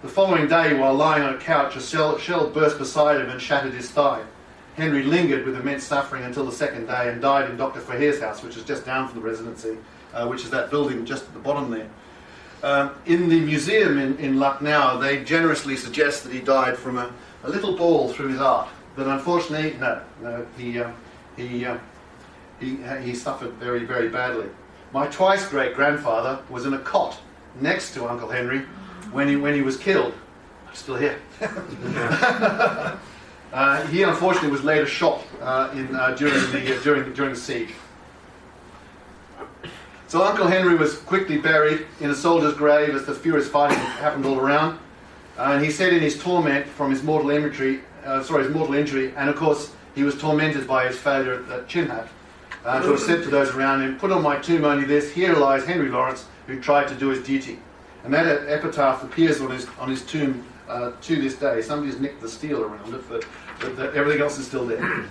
The following day, while lying on a couch, a shell burst beside him and shattered his thigh. Henry lingered with immense suffering until the second day and died in Dr. Fahir's house, which is just down from the residency, which is that building just at the bottom there. In the museum in Lucknow, they generously suggest that he died from a little ball through his heart. But unfortunately, no, he suffered very, very badly. My twice great-grandfather was in a cot next to Uncle Henry when he was killed. I'm still here. He unfortunately was later shot during the siege. So Uncle Henry was quickly buried in a soldier's grave as the furious fighting happened all around. And he said in his torment from his mortal injury, and of course he was tormented by his failure at Chinhat, to have said to those around him, "Put on my tomb only this, here lies Henry Lawrence, who tried to do his duty." And that epitaph appears on his tomb to this day. Somebody's nicked the steel around it, but everything else is still there.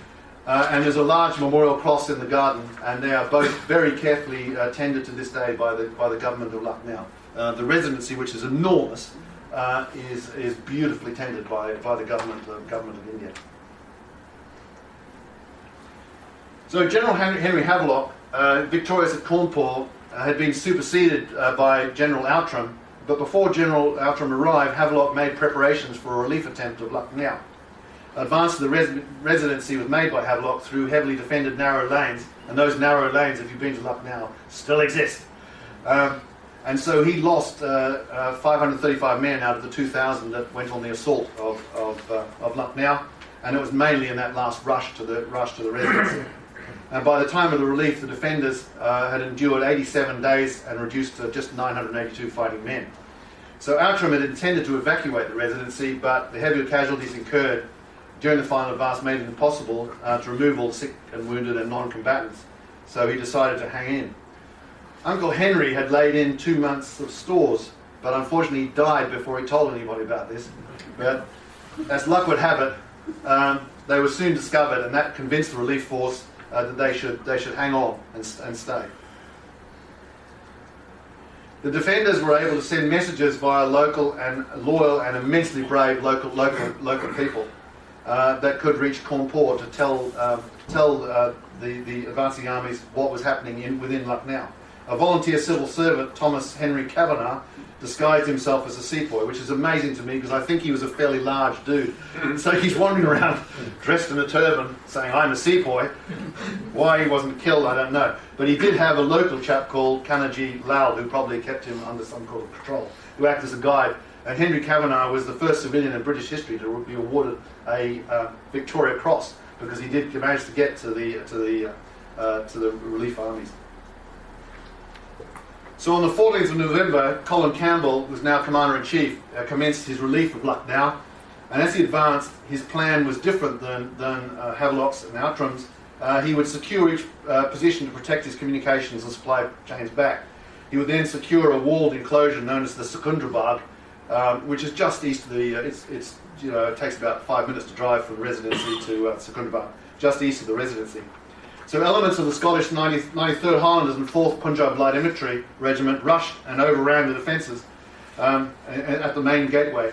And there's a large memorial cross in the garden, and they are both very carefully tended to this day by the government of Lucknow. The residency, which is enormous, is beautifully tended by the government of India. So General Henry Havelock, victorious at Cawnpore, had been superseded by General Outram, but before General Outram arrived, Havelock made preparations for a relief attempt at Lucknow. Advance to the residency was made by Havelock through heavily defended narrow lanes, and those narrow lanes, if you've been to Lucknow, still exist. And so he lost 535 men out of the 2,000 that went on the assault of Lucknow, and it was mainly in that last rush to the residency. And by the time of the relief, the defenders had endured 87 days and reduced to just 982 fighting men. So Outram had intended to evacuate the residency, but the heavier casualties incurred during the final advance made it impossible to remove all the sick and wounded and non-combatants. So he decided to hang in. Uncle Henry had laid in 2 months of stores, but unfortunately he died before he told anybody about this. But as luck would have it, they were soon discovered, and that convinced the relief force that they should hang on and stay. The defenders were able to send messages via local and loyal and immensely brave local people that could reach Cawnpore to tell the advancing armies what was happening within Lucknow. A volunteer civil servant, Thomas Henry Kavanagh, disguised himself as a sepoy, which is amazing to me because I think he was a fairly large dude. So he's wandering around dressed in a turban saying, I'm a sepoy. Why he wasn't killed, I don't know. But he did have a local chap called Kanaji Lal, who probably kept him under some sort of control, who acted as a guide. And Henry Kavanagh was the first civilian in British history to be awarded a Victoria Cross because he did manage to get to the relief armies. So on the 14th of November, Colin Campbell, who's now Commander-in-Chief, commenced his relief of Lucknow. And as he advanced, his plan was different than Havelock's and Outram's. He would secure each position to protect his communications and supply chains back. He would then secure a walled enclosure known as the Secundrabad, which is just east of the... it takes about 5 minutes to drive from the residency to Secundrabad, just east of the residency. So elements of the Scottish 93rd Highlanders and 4th Punjab Light Infantry Regiment rushed and overran the defences at the main gateway.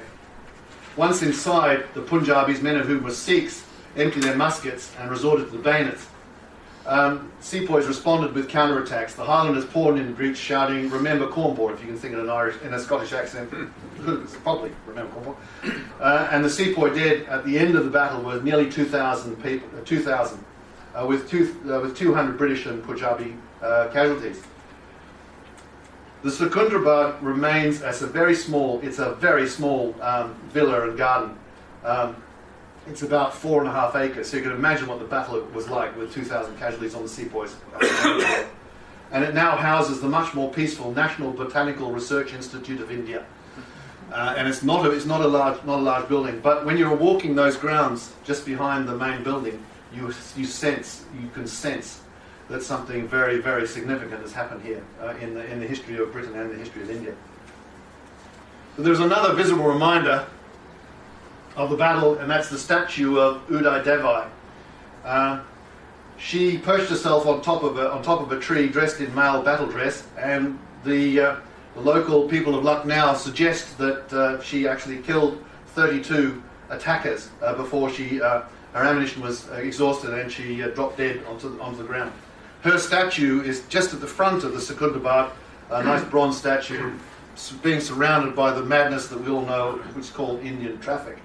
Once inside, the Punjabis, many of whom were Sikhs, emptied their muskets and resorted to the bayonets. Sepoys responded with counterattacks. The Highlanders poured in breach, shouting, "Remember Cawnpore," if you can think in a Scottish accent. Probably remember Cawnpore. And the Sepoy dead at the end of the battle were nearly 2,000 people. 2,000. With 200 British and Punjabi casualties. The Secundrabad remains as a very small villa and garden. It's about 4.5 acres, so you can imagine what the battle was like with 2,000 casualties on the Sepoys. And it now houses the much more peaceful National Botanical Research Institute of India. And it's not a large building, but when you're walking those grounds just behind the main building, you can sense that something very, very significant has happened here in the history of Britain and the history of India. But there's another visible reminder of the battle, and that's the statue of Uday Devai. She perched herself on top of a tree, dressed in male battle dress, and the local people of Lucknow suggest that she actually killed 32 attackers before her ammunition was exhausted and she dropped dead onto the ground. Her statue is just at the front of the Secundrabad, a nice bronze statue, being surrounded by the madness that we all know, which is called Indian traffic.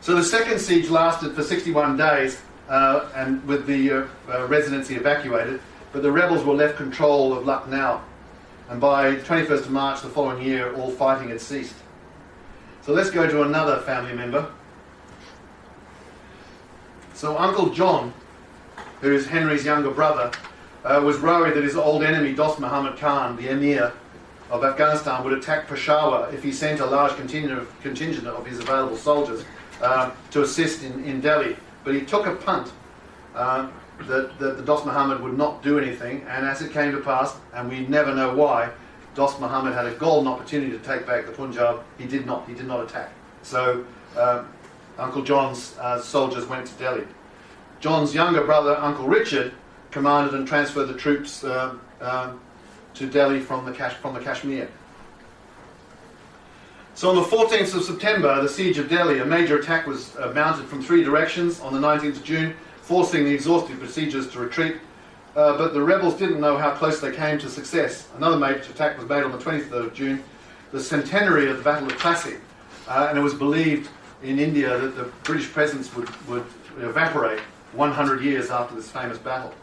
So the second siege lasted for 61 days, and with the residency evacuated, but the rebels were left control of Lucknow, and by 21st of March the following year, all fighting had ceased. So let's go to another family member. So Uncle John, who is Henry's younger brother, was worried that his old enemy Dost Muhammad Khan, the emir of Afghanistan, would attack Peshawar if he sent a large contingent of his available soldiers to assist in Delhi. But he took a punt that the Dost Muhammad would not do anything, and as it came to pass, and we never know why, Dost Muhammad had a golden opportunity to take back the Punjab. He did not attack. So Uncle John's soldiers went to Delhi. John's younger brother, Uncle Richard, commanded and transferred the troops to Delhi from the Kashmir. So on the 14th of September, the siege of Delhi, a major attack was mounted from 3 directions on the 19th of June, forcing the exhausted besiegers to retreat. But the rebels didn't know how close they came to success. Another major attack was made on the 23rd of June, the centenary of the Battle of Plassey, and it was believed in India that the British presence would evaporate 100 years after this famous battle.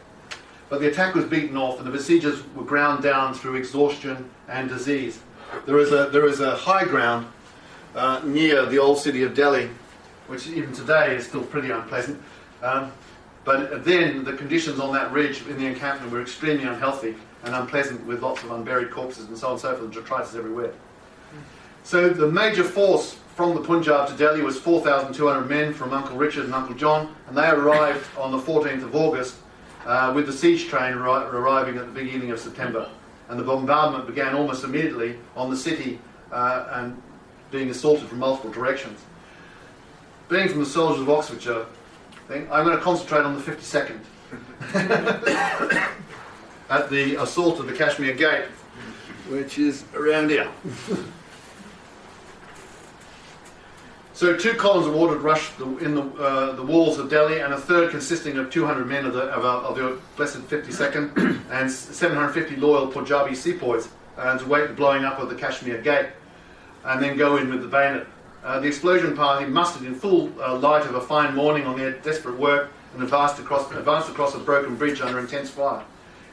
But the attack was beaten off and the besiegers were ground down through exhaustion and disease. There is a high ground near the old city of Delhi, which even today is still pretty unpleasant. But then the conditions on that ridge in the encampment were extremely unhealthy and unpleasant, with lots of unburied corpses and so on and so forth, detritus everywhere. So the major force from the Punjab to Delhi was 4,200 men from Uncle Richard and Uncle John, and they arrived on the 14th of August, with the siege train arriving at the beginning of September. And the bombardment began almost immediately on the city and being assaulted from multiple directions. Being from the soldiers of Oxfordshire, I'm going to concentrate on the 52nd. at the assault of the Kashmir Gate, which is around here. So 2 columns of ordered rushed in the walls of Delhi, and a third consisting of 200 men of the blessed 52nd and 750 loyal Punjabi Sepoys to wait the blowing up of the Kashmir Gate and then go in with the bayonet. The explosion party mustered in full light of a fine morning on their desperate work and advanced across a broken bridge under intense fire.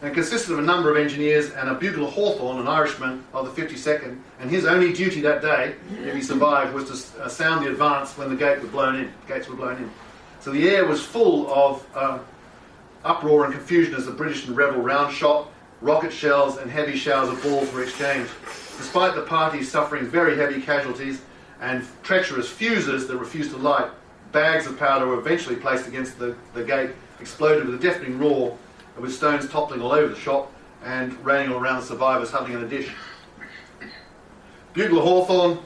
And it consisted of a number of engineers and a Butler Hawthorne, an Irishman of the 52nd, and his only duty that day, if he survived, was to sound the advance when the gates were blown in. So the air was full of uproar and confusion as the British and rebel round shot, rocket shells and heavy showers of balls were exchanged. Despite the parties suffering very heavy casualties and treacherous fuses that refused to light, bags of powder were eventually placed against the gate, exploded with a deafening roar, with stones toppling all over the shop and raining all around the survivors huddling in a dish. Butler Hawthorne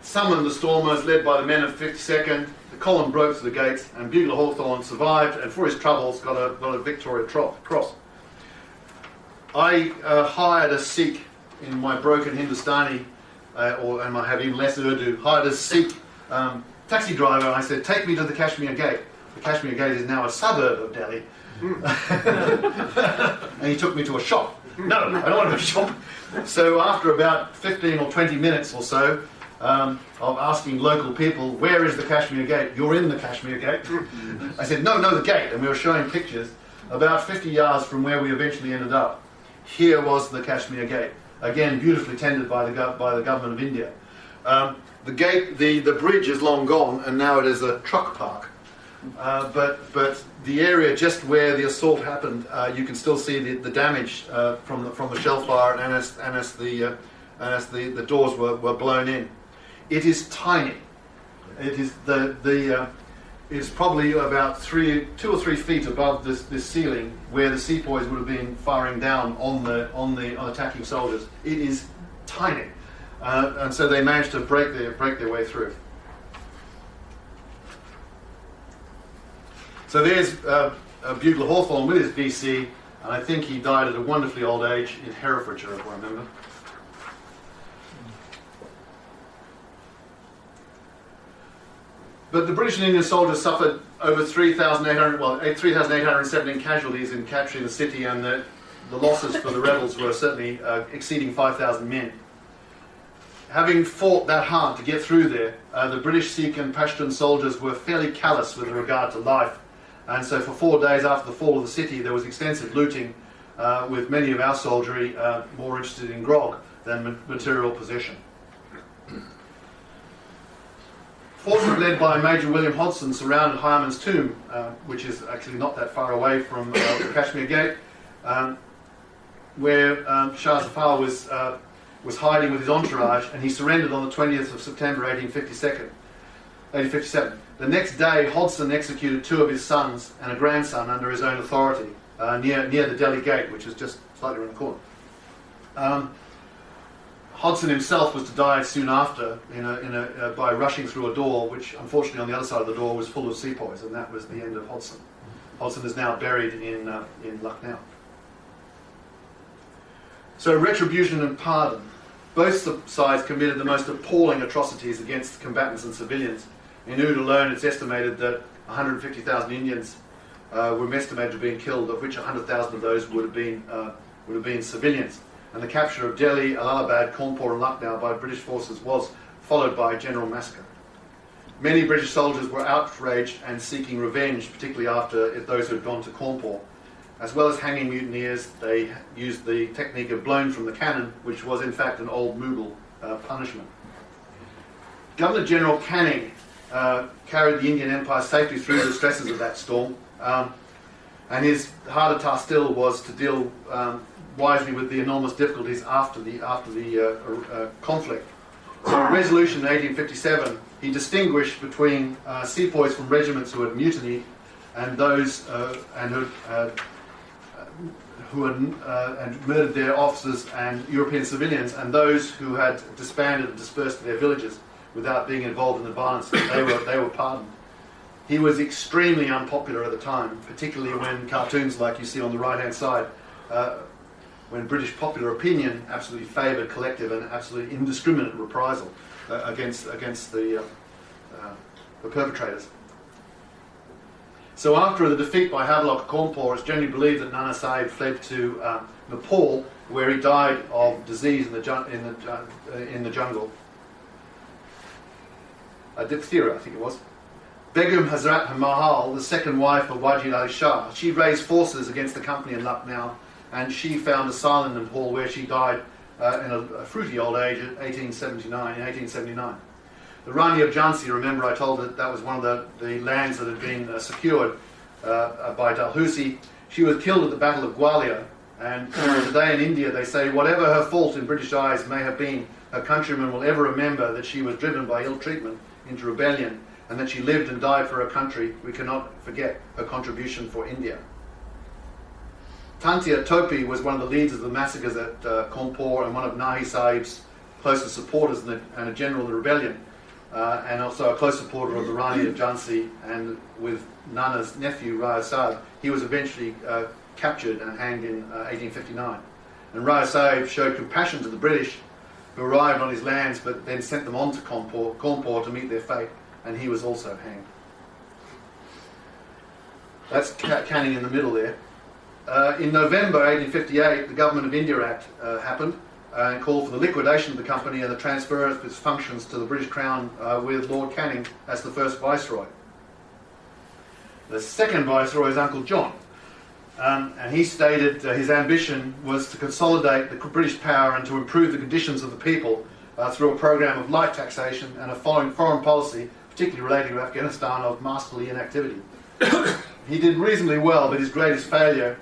summoned the stormers led by the men of the 52nd. The column broke through the gates, and Butler Hawthorne survived and for his troubles got a Victoria Cross. I hired a Sikh in my broken Hindustani, and I have even less Urdu, hired a Sikh taxi driver, and I said, take me to the Kashmir Gate. The Kashmir Gate is now a suburb of Delhi. And he took me to a shop. No, I don't want to go to a shop. So after about 15 or 20 minutes or so of asking local people, where is the Kashmir Gate? You're in the Kashmir Gate. I said, no, the gate. And we were showing pictures about 50 yards from where we eventually ended up. Here was the Kashmir Gate. Again, beautifully tended by the government of India. The gate, the bridge is long gone, and now it is a truck park. But the area just where the assault happened, you can still see the damage from the shell fire, and as the doors were blown in. It is tiny. It is it's probably about 2 or 3 feet above this ceiling, where the Sepoys would have been firing down on the attacking soldiers. It is tiny, and so they managed to break their way through. So there's Butler Hawthorne with his VC, and I think he died at a wonderfully old age in Herefordshire, if I remember. But the British and Indian soldiers suffered over 3,817 casualties in capturing the city, and the losses for the rebels were certainly exceeding 5,000 men. Having fought that hard to get through there, the British, Sikh and Pashtun soldiers were fairly callous with regard to life. And so for 4 days after the fall of the city, there was extensive looting, with many of our soldiery more interested in grog than material possession. Forces led by Major William Hodgson surrounded Hyman's tomb, which is actually not that far away from the Kashmir Gate, where Shah Zafar was hiding with his entourage, and he surrendered on the 20th of September 1857. The next day, Hodgson executed 2 of his sons and a grandson under his own authority near the Delhi Gate, which is just slightly around the corner. Hodgson himself was to die soon after by rushing through a door, which unfortunately on the other side of the door was full of Sepoys, and that was the end of Hodgson. Hodgson is now buried in Lucknow. So retribution and pardon. Both sides committed the most appalling atrocities against combatants and civilians. In Oud alone, it's estimated that 150,000 Indians were estimated to have been killed, of which 100,000 of those would have been civilians. And the capture of Delhi, Allahabad, Cawnpore and Lucknow by British forces was followed by a general massacre. Many British soldiers were outraged and seeking revenge, particularly after those who had gone to Cawnpore. As well as hanging mutineers, they used the technique of blowing from the cannon, which was in fact an old Mughal punishment. Governor General Canning carried the Indian Empire safely through the stresses of that storm, and his harder task still was to deal wisely with the enormous difficulties after the conflict. So in Resolution in 1857, he distinguished between Sepoys from regiments who had mutinied and those who had murdered their officers and European civilians, and those who had disbanded and dispersed to their villages without being involved in the violence. They were pardoned. He was extremely unpopular at the time, particularly when cartoons like you see on the right-hand side when British popular opinion absolutely favoured collective and absolutely indiscriminate reprisal against the perpetrators. So after the defeat by Havelock at Cawnpore, it's generally believed that Nana Sahib fled to Nepal, where he died of disease in the jungle. Diphtheria, I think it was. Begum Hazrat Mahal, the second wife of Wajid Ali Shah, she raised forces against the company in Lucknow, and she found asylum in Nepal, where she died in a fruity old age at 1879. The Rani of Jhansi, remember I told that was one of the lands that had been secured by Dalhousie. She was killed at the Battle of Gwalior, and today in India they say whatever her fault in British eyes may have been, her countrymen will ever remember that she was driven by ill treatment into rebellion, and that she lived and died for her country. We cannot forget her contribution for India. Tantia Topi was one of the leaders of the massacres at Cawnpore, and one of Nahi Sahib's closest supporters and a general of the rebellion, and also a close supporter of the Rani of Jhansi, and with Nana's nephew Raya Sahib. He was eventually captured and hanged in 1859. And Raya Sahib showed compassion to the British, who arrived on his lands but then sent them on to Cawnpore to meet their fate, and he was also hanged. That's Canning in the middle there. In November 1858, the Government of India Act happened and called for the liquidation of the company and the transfer of its functions to the British Crown, with Lord Canning as the first Viceroy. The second Viceroy is Uncle John, and he stated his ambition was to consolidate the British power and to improve the conditions of the people through a program of light taxation and a foreign policy, particularly relating to Afghanistan, of masterly inactivity. He did reasonably well, but his greatest failure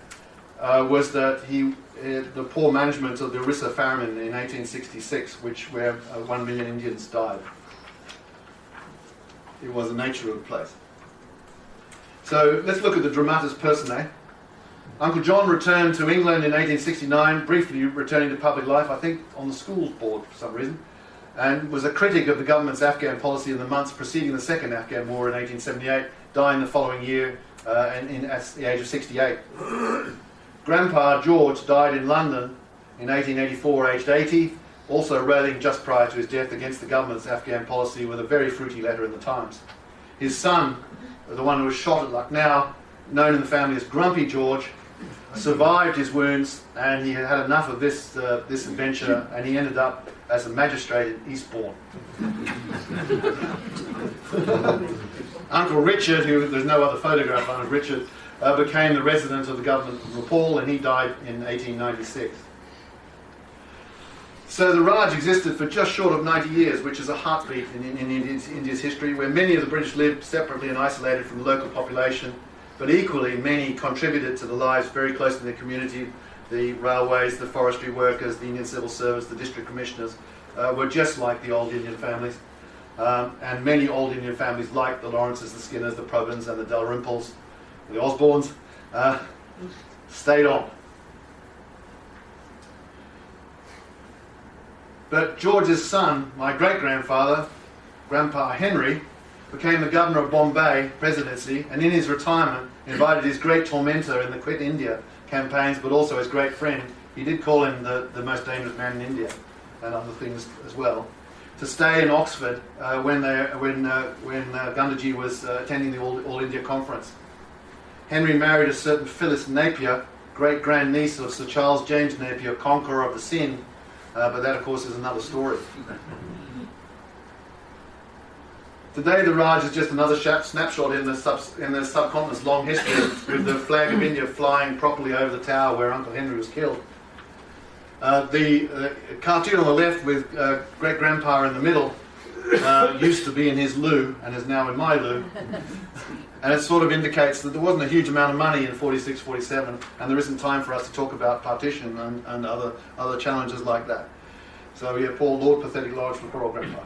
was that the poor management of the Orissa famine in 1866, where 1 million Indians died. It was the nature of the place. So let's look at the Dramatus Personae. Uncle John returned to England in 1869, briefly returning to public life, I think on the schools board for some reason, and was a critic of the government's Afghan policy in the months preceding the Second Afghan War in 1878, dying the following year at the age of 68. Grandpa George died in London in 1884, aged 80, also railing just prior to his death against the government's Afghan policy with a very fruity letter in the Times. His son, the one who was shot at Lucknow, known in the family as Grumpy George, survived his wounds, and he had had enough of this adventure, and he ended up as a magistrate in Eastbourne. Uncle Richard, who there's no other photograph of Richard, became the resident of the government of Nepal, and he died in 1896. So the Raj existed for just short of 90 years, which is a heartbeat in India's history, where many of the British lived separately and isolated from the local population, but equally many contributed to the lives very close to their community. The railways, the forestry workers, the Indian civil service, the district commissioners were just like the old Indian families. And many old Indian families, like the Lawrences, the Skinners, the Probyns, and the Dalrymples, the Osbornes, stayed on. But George's son, my great-grandfather, Grandpa Henry, became the governor of Bombay presidency, and in his retirement invited his great tormentor in the Quit India campaigns, but also his great friend, he did call him the most dangerous man in India, and other things as well, to stay in Oxford when Gandhiji was attending the All India Conference. Henry married a certain Phyllis Napier, great-grand-niece of Sir Charles James Napier, conqueror of the Sindh, but that, of course, is another story. Today, the Raj is just another snapshot in the subcontinent's long history, with the flag of India flying properly over the tower where Uncle Henry was killed. The cartoon on the left with great-grandpa in the middle used to be in his loo and is now in my loo. And it sort of indicates that there wasn't a huge amount of money in 46, 47, and there isn't time for us to talk about partition and other challenges like that. So yeah, Paul, Lord Pathetic Large for poor old grandpa.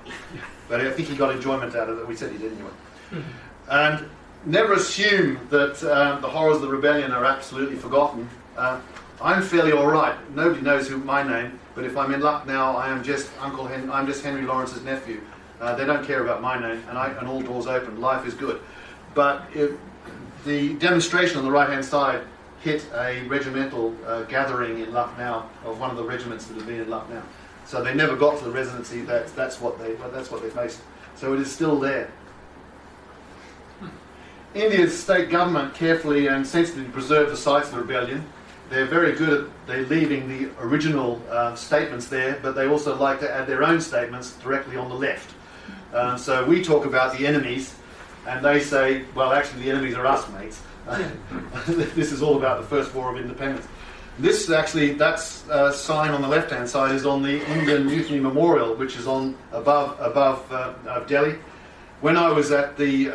But I think he got enjoyment out of it. We said he did anyway. And never assume that the horrors of the rebellion are absolutely forgotten. I'm fairly all right. Nobody knows my name, but if I'm in luck now, I am just I'm just Henry Lawrence's nephew. They don't care about my name, and all doors open. Life is good. But the demonstration on the right-hand side hit a regimental gathering in Lucknow of one of the regiments that had been in Lucknow. So they never got to the residency. That's what they faced. So it is still there. India's state government carefully and sensitively preserved the sites of the rebellion. They're very good at leaving the original statements there, but they also like to add their own statements directly on the left. So we talk about the enemies, and they say, well, actually the enemies are us, mates. This is all about the First War of Independence. This actually, that's sign on the left-hand side is on the Indian Mutiny Memorial, which is on above Delhi. When I was at the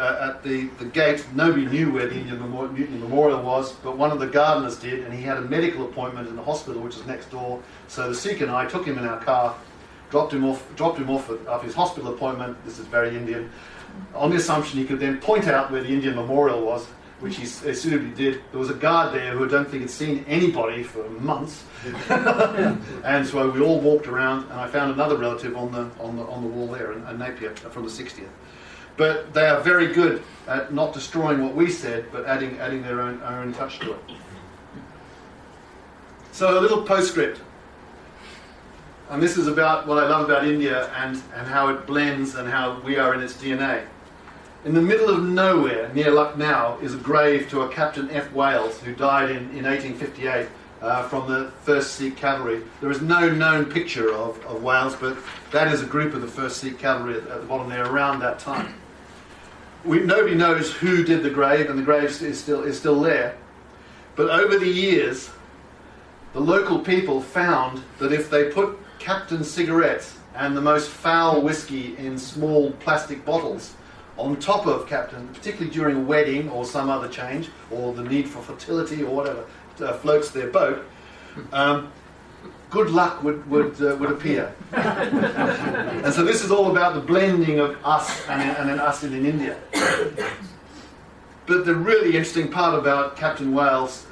gate, nobody knew where the Indian Mutiny Memorial was, but one of the gardeners did, and he had a medical appointment in the hospital, which was next door. So the Sikh and I took him in our car, dropped him off at his hospital appointment. This is very Indian, on the assumption he could then point out where the Indian Memorial was, which he suitably did. There was a guard there who I don't think had seen anybody for months, and so we all walked around, and I found another relative on the wall there, a Napier from the 60th. But they are very good at not destroying what we said, but adding their own touch to it. So a little postscript. And this is about what I love about India and how it blends and how we are in its DNA. In the middle of nowhere, near Lucknow, is a grave to a Captain F. Wales, who died in 1858 from the 1st Sikh Cavalry. There is no known picture of Wales, but that is a group of the 1st Sikh Cavalry at the bottom there around that time. Nobody knows who did the grave, and the grave is still there. But over the years, the local people found that if they put Captain cigarettes and the most foul whiskey in small plastic bottles on top of Captain, particularly during a wedding or some other change, or the need for fertility or whatever floats their boat, good luck would appear. And so this is all about the blending of us and then us in India. But the really interesting part about Captain Wales'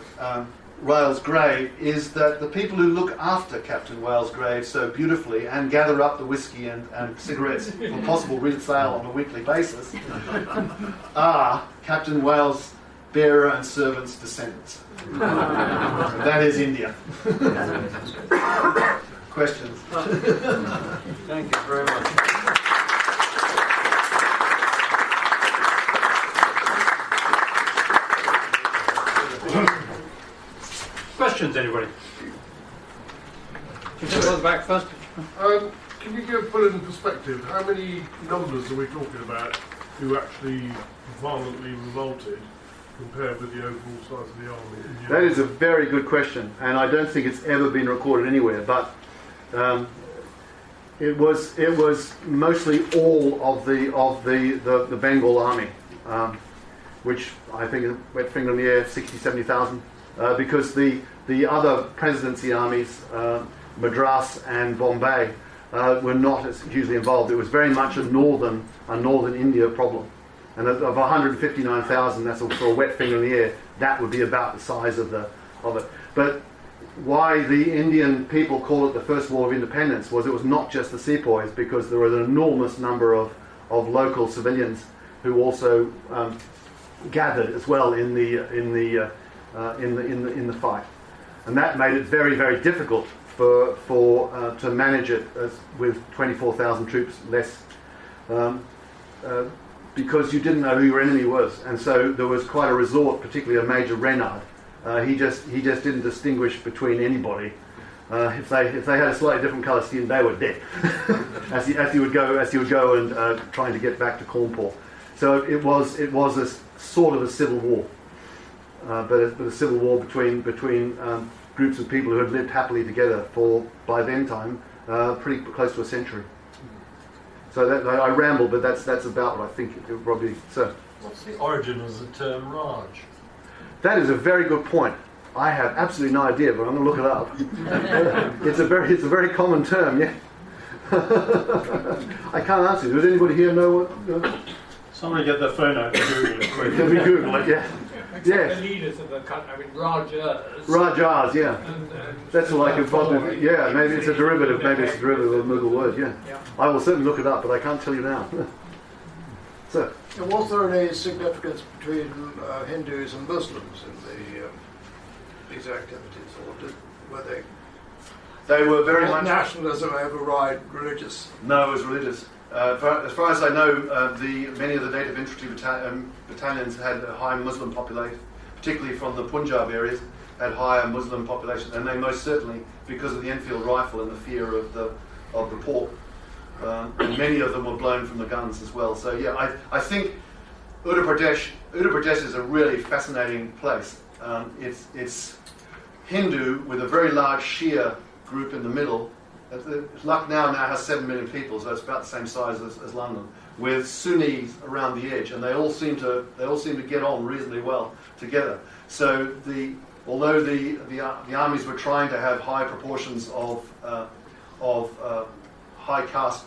grave is that the people who look after Captain Wales' grave so beautifully and gather up the whiskey and cigarettes for possible resale on a weekly basis are Captain Wales' bearer and servants' descendants. That is India. Questions? Thank you very much. Questions, anybody? Can you go to the back first? Can you put it in perspective? How many numbers are we talking about who actually violently revolted compared with the overall size of the army? That is a very good question, and I don't think it's ever been recorded anywhere. But it was mostly all of the Bengal Army, which I think is wet finger in the air, 60, 70,000. Because the other presidency armies, Madras and Bombay, were not as hugely involved. It was very much a northern India problem. And of 159,000, that's for a wet finger in the air, that would be about the size of it. But why the Indian people call it the First War of Independence was it was not just the Sepoys, because there were an enormous number of local civilians who also gathered as well in the fight, and that made it very, very difficult to manage it with 24,000 troops less, because you didn't know who your enemy was, and so there was quite a resort, particularly a Major Renard. He just didn't distinguish between anybody. If they had a slightly different colour skin, they were dead. as he would go and trying to get back to Cawnpore. So it was a sort of a civil war. But a civil war between groups of people who had lived happily together for, by then time, pretty close to a century. So I rambled, but that's about what I think it would probably. So, what's the origin of the term Raj? That is a very good point. I have absolutely no idea, but I'm going to look it up. It's a very common term, yeah. I can't answer. Does anybody here know what? Somebody get their phone out and Google it quick. Can we Google it? Yeah. Except the leaders of the country, I mean, Rajas. Rajas, yeah. That's like a probably, yeah, maybe it's a derivative of a Mughal word, yeah. I will certainly look it up, but I can't tell you now. So. And was there any significance between Hindus and Muslims in these activities, or were they? They were very Did much. nationalism override religious? No, it was religious. As far as I know, many of the native infantry battalions had a high Muslim population, particularly from the Punjab areas, had higher Muslim population, and they most certainly, because of the Enfield rifle and the fear of the port, and many of them were blown from the guns as well. So yeah, I think Uttar Pradesh is a really fascinating place. It's Hindu with a very large Shia group in the middle. Lucknow now has 7 million people, so it's about the same size as London, with Sunnis around the edge, and they all seem to get on reasonably well together. So although the armies were trying to have high proportions of high caste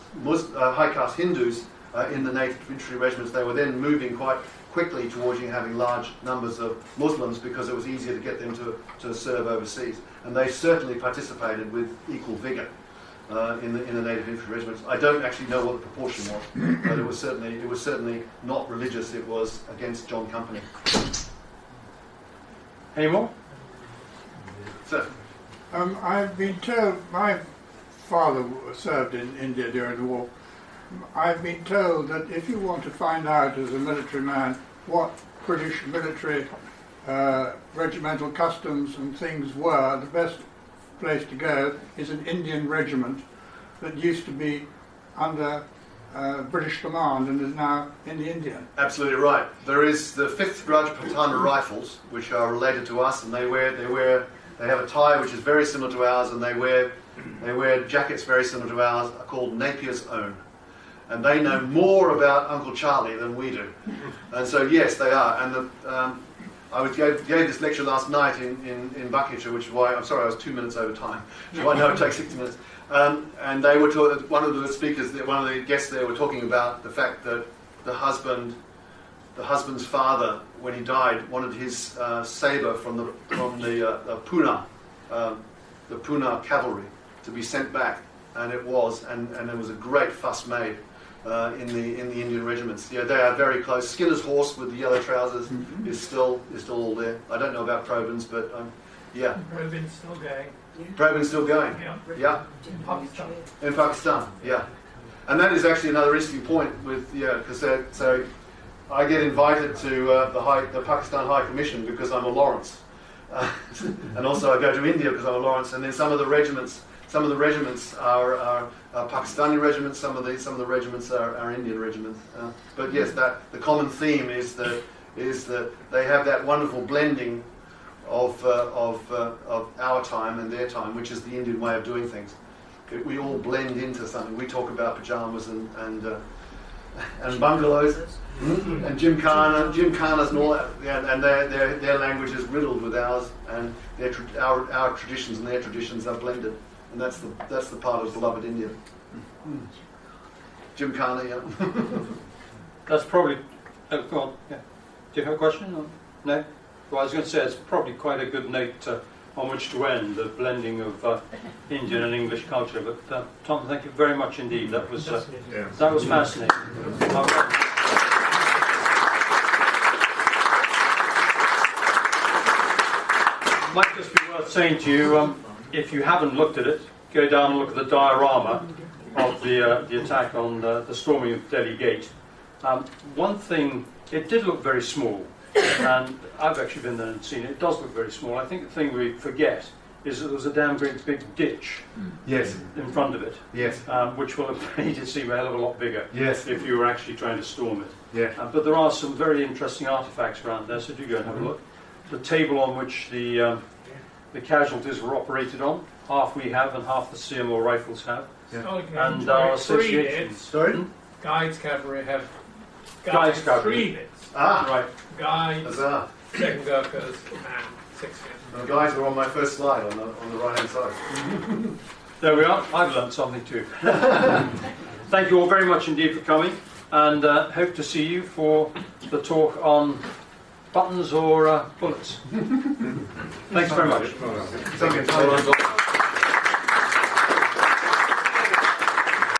Hindus in the native infantry regiments, they were then moving quite quickly towards having large numbers of Muslims because it was easier to get them to serve overseas, and they certainly participated with equal vigour in the native infantry regiments. I don't actually know what the proportion was, but it was certainly not religious. It was against John Company. Any more? So, I've been told, my father served in India during the war. I've been told that if you want to find out as a military man what British military regimental customs and things were, the best place to go is an Indian regiment that used to be under British command and is now in the Indian. absolutely right. There is the 5th Rajputana Rifles, which are related to us, and they have a tie which is very similar to ours, and they wear jackets very similar to ours, are called Napier's Own. And they know more about Uncle Charlie than we do. And so, yes, they are. And I gave this lecture last night in Buckinghamshire, which is why, I'm sorry, I was 2 minutes over time. So I know it takes 60 minutes. And they were one of the speakers, one of the guests there were talking about the fact that the husband's father, when he died, wanted his sabre from the Pune, the Pune cavalry, to be sent back. And it was, and there was a great fuss made in the Indian regiments. Yeah, they are very close. Skinner's horse with the yellow trousers is still all there. I don't know about Probyn's, but yeah. Probyn's still going. Probyn's still going. Yeah. In Pakistan. In Pakistan. Yeah. And that is actually another interesting point because so I get invited to the Pakistan High Commission because I'm a Lawrence, and also I go to India because I'm a Lawrence, and then some of the regiments are Pakistani regiments. Some of the regiments are Indian regiments. But yes, the common theme is that they have that wonderful blending of our time and their time, which is the Indian way of doing things. We all blend into something. We talk about pajamas and bungalows and gymkhanas and all that. Yeah, and their language is riddled with ours, and our traditions and their traditions are blended. And that's the part of beloved India. Gymkhana, yeah. That's probably... Oh, go on. Yeah. Do you have a question? Or? No? Well, I was going to say it's probably quite a good note on which to end, the blending of Indian and English culture. But Tom, thank you very much indeed. That was fascinating. Might just be worth saying to you, if you haven't looked at it, go down and look at the diorama of the attack on the storming of Delhi Gate. One thing, it did look very small, and I've actually been there and seen it. It does look very small. I think the thing we forget is that there was a damn great big ditch in front of it, which will have made it seem a hell of a lot bigger if you were actually trying to storm it. But there are some very interesting artefacts around there, so do go and have a look. The table on which the casualties were operated on, half we have and half the Seymour rifles have, and our associations. Sorry? Guides cavalry have Guides cavalry. 3 bits. Right. Guides, Huzzah. 2nd Gurkhas, and 6 bits. The guys are on my first slide on the right hand side. There we are. I've learned something too. Thank you all very much indeed for coming, and hope to see you for the talk on buttons or bullets. Thanks very much. Thank you.